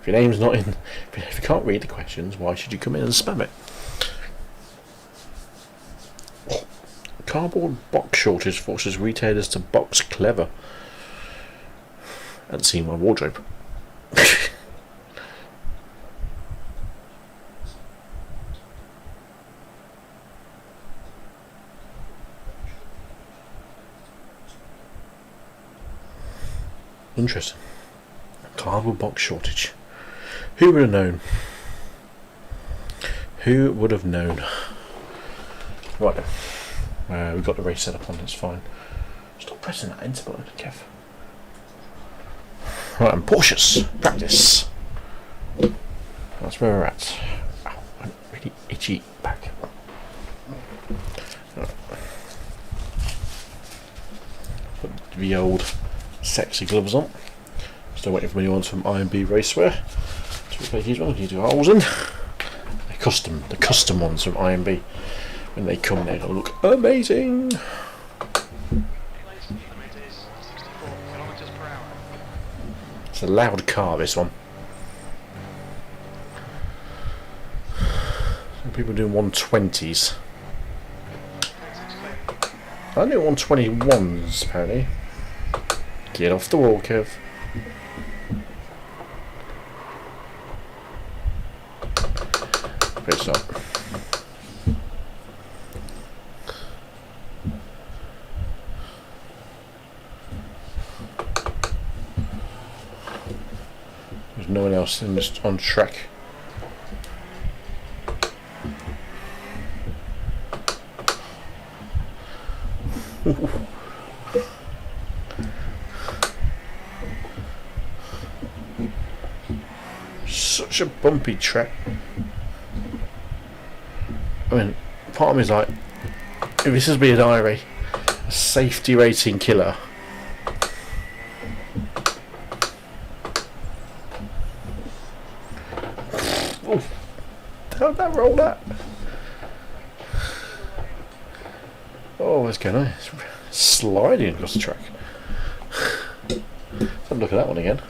If your name's not in, if you can't read the questions, why should you come in and spam it? Cardboard box shortage forces retailers to box clever. And see my wardrobe. Interesting. Cardboard box shortage. Who would have known? Who would have known? Right, we've got the race set up on, it's fine. Stop pressing that enter button, Kev. Right, and Porsches. Practice. That's where we're at. Ow, I'm really itchy back. Right. Put the old sexy gloves on. Still waiting for new ones from IMB Racewear to replace these ones. You do holes in. The custom ones from IMB. When they come, they're gonna look amazing. It's a loud car, this one. Some people doing 120s. I do 121s apparently. Get off the wall, Kev. Great start. There's no one else in this on track. Such a bumpy track. I mean, part of me is like, if this is be a diary, a safety rating killer. Oh, how'd that roll that? Oh, what's going on? It's sliding across the track. Let's have a look at that one again.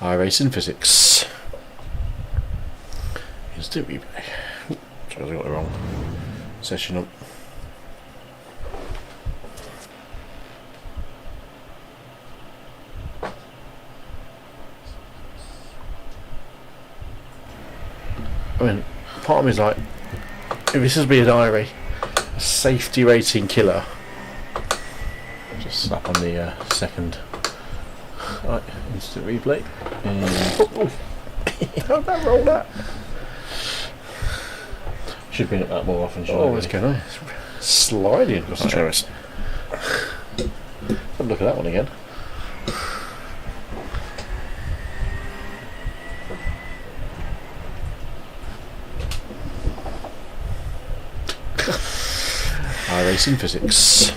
iRacing physics. Here's the replay. Sorry, I got the wrong session up. I mean, part of me is like, if this is be a diary, a safety rating killer. Just slap on the second. Right, instant replay. How'd that roll that? Should bring it back more often. Oh, what's going on? It's sliding across the track. Have a look at that one again. iRacing physics.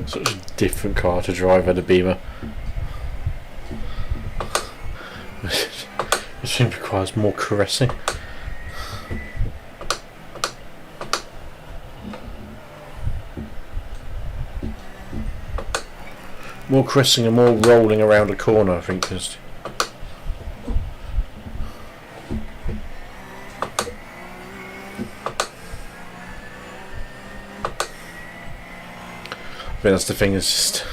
Such a different car to drive at a Beamer. This thing requires more caressing. More caressing and more rolling around a corner, I think. Cause I think that's the thing, is just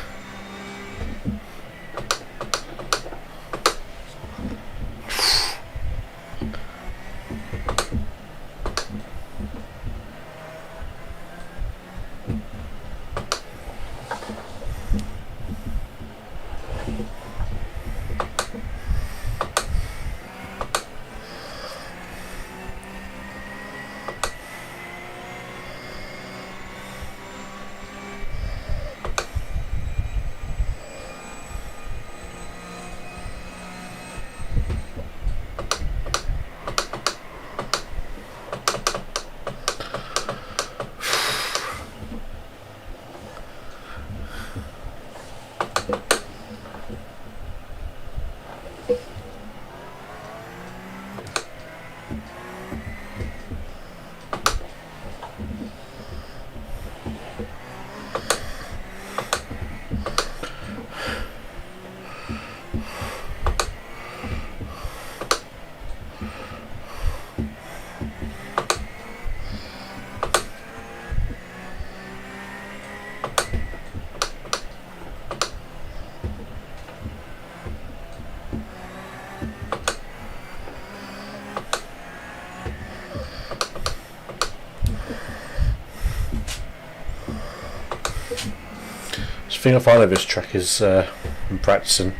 the thing I find of this track is in practicing,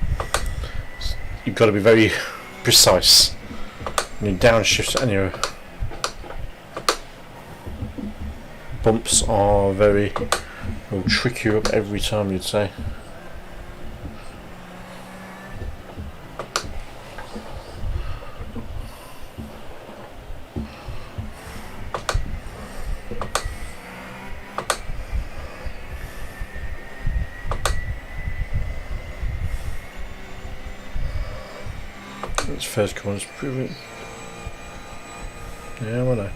you've got to be very precise. And your downshift and your bumps are very, will trick you up every time, you'd say. First corner's proving. Yeah, well, no.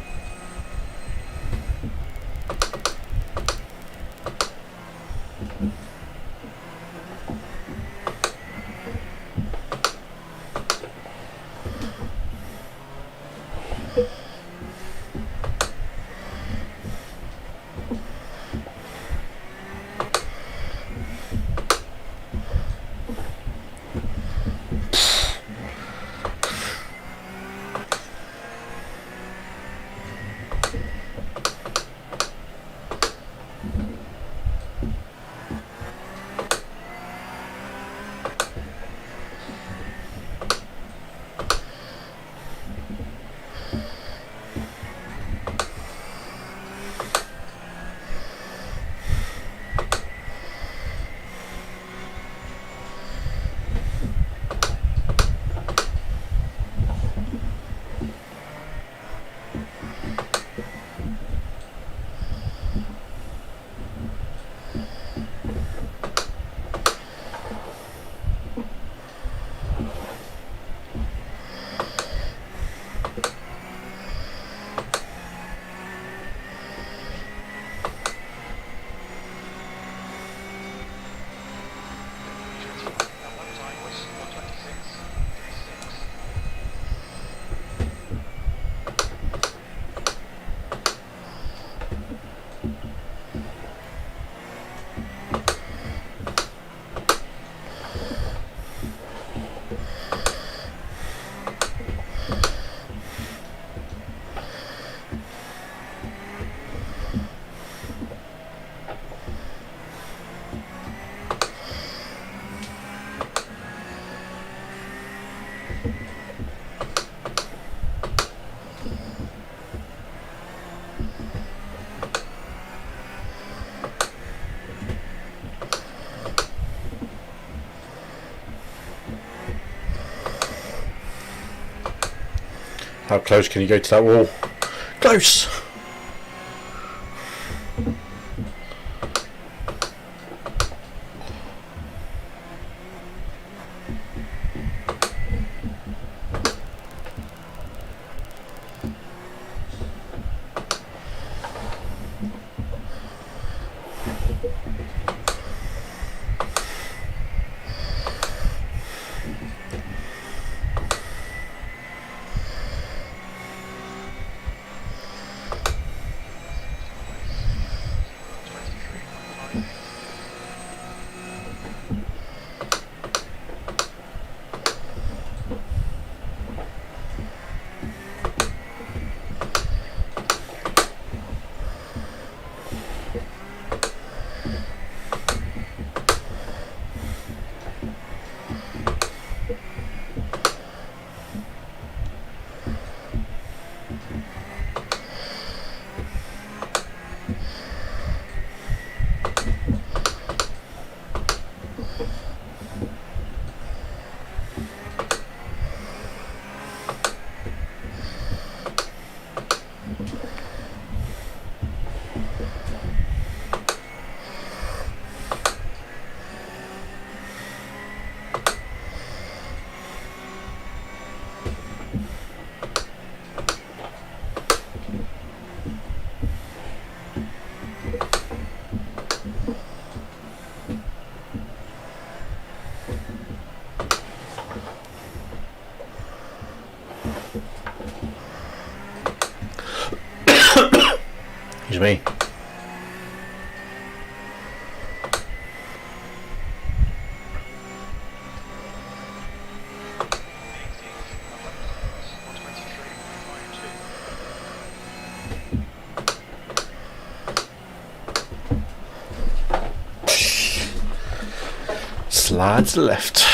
How close can you go to that wall? Close! Excuse me. Slide to the left.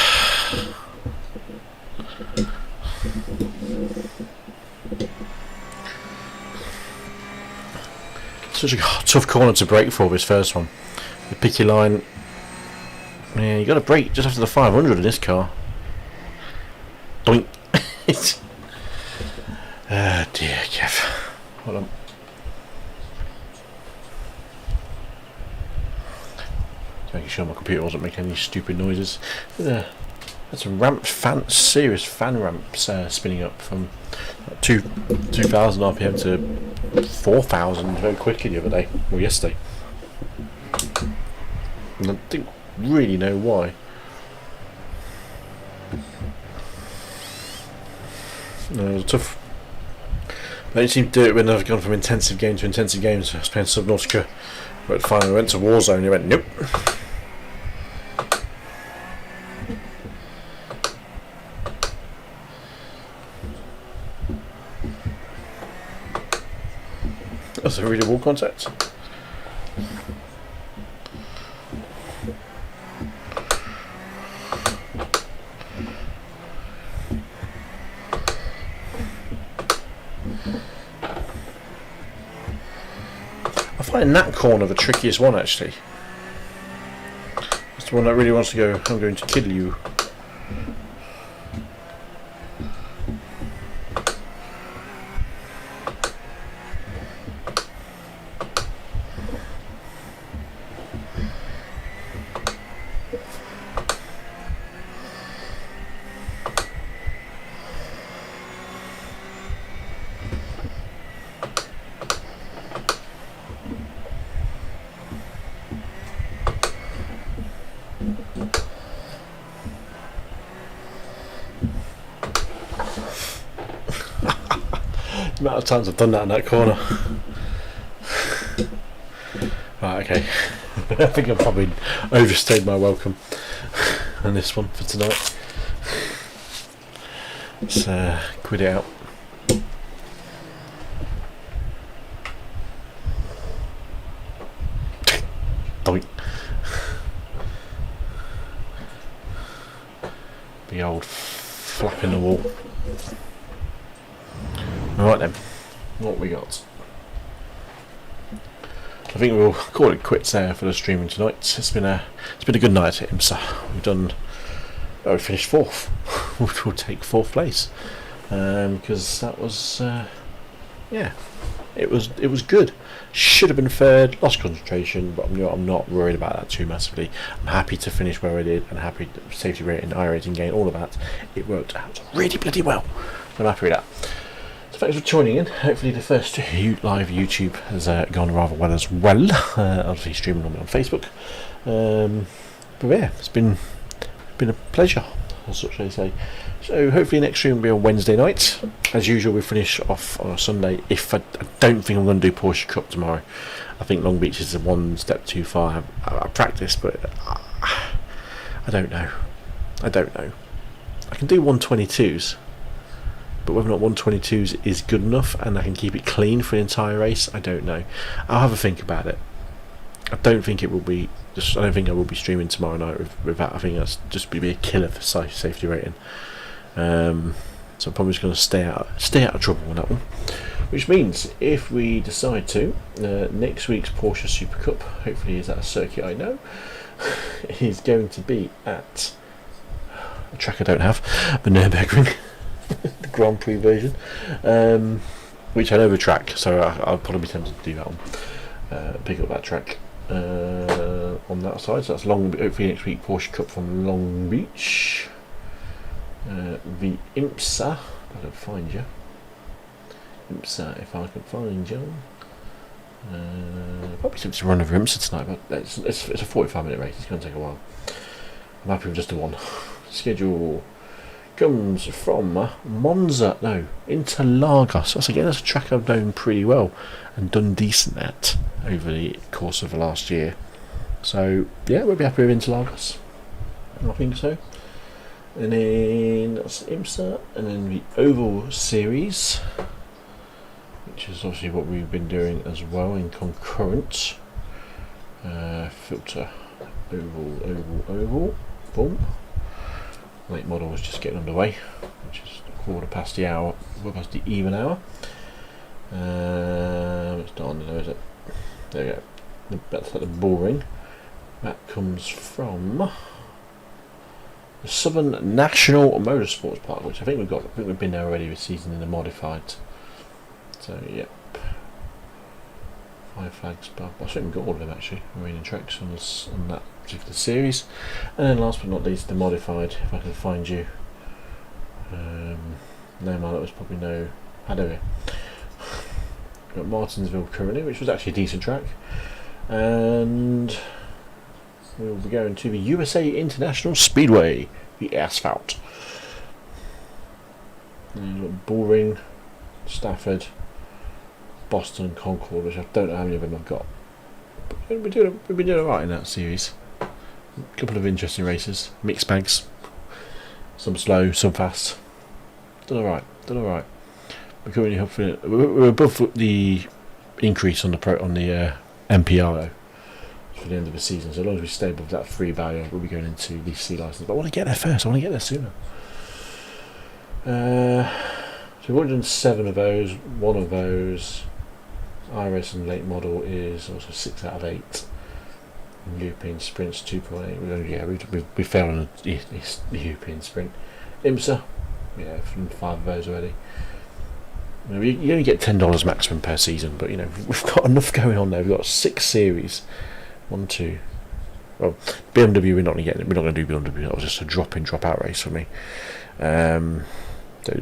Such a tough corner to break for this first one. You pick your line. Yeah, you got to break just after the 500 in this car. Doink. Oh dear, Kev. Hold on. Making sure my computer wasn't making any stupid noises. That's a ramp fan, serious fan ramps spinning up from 2,000 RPM to 4,000 very quickly the other day, or yesterday. And I don't really know why. No, it was tough. I don't seem to do it when I've gone from intensive game to intensive games. I was playing Subnautica, but finally went to Warzone and it went, nope. That's a really wall contact. I find that corner the trickiest one actually. It's the one that really wants to go, I'm going to kill you. The amount of times I've done that in that corner. Right, okay. I think I've probably overstayed my welcome on this one for tonight. Let's quit it out. Doink. Big old flap in the wall. Right then, what we got? I think we'll call it quits there for the streaming tonight. It's been a good night at IMSA. We've done. We finished fourth. We'll take fourth place. because that was yeah, it was good. Should have been third, lost concentration, but I'm not worried about that too massively. I'm happy to finish where I did, and happy to safety rating, iRacing gain, all of that. It worked out really bloody well. I'm happy with that. So thanks for joining in. Hopefully the first live YouTube has gone rather well as well. Obviously streaming on Facebook. But yeah, it's been a pleasure, as such they say. So hopefully next stream will be on Wednesday night. As usual, we finish off on a Sunday. If I don't think I'm going to do Porsche Cup tomorrow. I think Long Beach is one step too far. I practice, but I don't know. I can do 122s, but whether or not 122s is good enough and I can keep it clean for the entire race, I don't know. I'll have a think about it. I don't think I will be streaming tomorrow night with that. I think that's just be a killer for safety rating. So I'm probably just going to stay out of trouble on that one. Which means if we decide to, next week's Porsche Super Cup, hopefully is at a circuit I know, is going to be at a track I don't have, the Nürburgring, the Grand Prix version, which I know the track, so I'll probably be tempted to do that one. Pick up that track on that side. So that's hopefully next week Porsche Cup from Long Beach. The IMSA, I can find you. IMSA, if I can find you. Probably to run over IMSA tonight, but it's a 45-minute race. It's going to take a while. I'm happy with just the one. Schedule comes from Interlagos. That's a track I've known pretty well and done decent at over the course of the last year. So yeah, we'll be happy with Interlagos. I think so. And then that's IMSA, and then the Oval Series, which is obviously what we've been doing as well in concurrent. Filter, oval, boom. Late model is just getting underway, which is a quarter past the even hour. It's not on there, is it? There you go. That's like the bull ring. That comes from the Southern National Motorsports Park, which I think we've been there already this season in the modified. So yep. iFlag stuff. I think we've got all of them actually, marine tracks on that particular series. And then last but not least, the modified, if I can find you. No man, that was probably no Hadaway. Got Martinsville currently, which was actually a decent track. And we'll be going to the USA International Speedway, the asphalt. And you've got Bullring, Stafford, Boston, Concord, which I don't know how many of them I've got. But we've been doing alright in that series. A couple of interesting races, mixed bags, some slow, some fast. Done alright. We're currently hoping we're above the increase on the MPR though, for the end of the season. So as long as we stay above that free value, we'll be going into the C license. But I want to get there first. I want to get there sooner. So we've already done 7 of those. 1 of those iRacing late model is also 6 out of 8. European sprints 2.8. We failed on the European sprint. IMSA, yeah, from 5 of those already. You only get $10 maximum per season, but we've got enough going on there. We've got 6 series. 1, 2. Well, BMW we're not going to do BMW. That was just a drop in, drop out race for me. So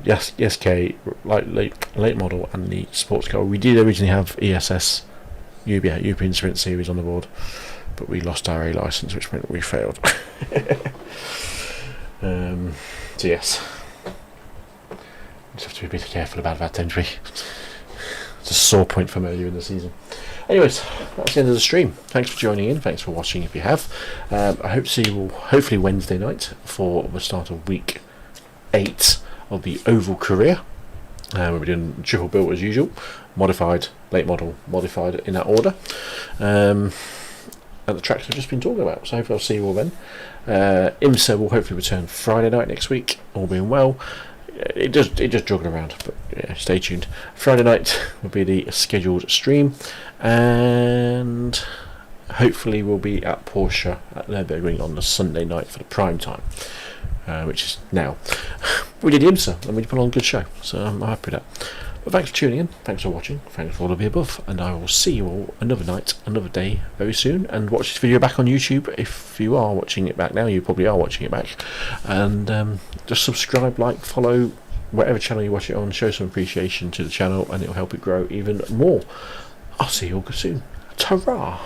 yes, SK, late model, and the sports car. We did originally have ESS, European Sprint Series on the board, but we lost our A license, which meant we failed. So yes, just have to be a bit careful about that, don't we? It's a sore point from earlier in the season. Anyways, that's the end of the stream. Thanks for joining in. Thanks for watching if you have. I hope to see you all hopefully Wednesday night for the start of week 8 of the Oval career. We'll be doing triple built as usual, modified, late model, modified in that order. At the tracks I've just been talking about. So hopefully I'll see you all then. IMSA will hopefully return Friday night next week, all being well. It just jogging around, but yeah, stay tuned. Friday night will be the scheduled stream, and hopefully we'll be at Porsche at Nürburgring on the Sunday night for the prime time, which is now. we did IMSA and we put on a good show, so I'm happy with that. But thanks for tuning in, thanks for watching, thanks for all of the above, and I will see you all another night, another day very soon. And watch this video back on YouTube if you are watching it back now. You probably are watching it back, and just subscribe, like, follow whatever channel you watch it on. Show some appreciation to the channel, and it'll help it grow even more. I'll see you all soon. Ta-ra!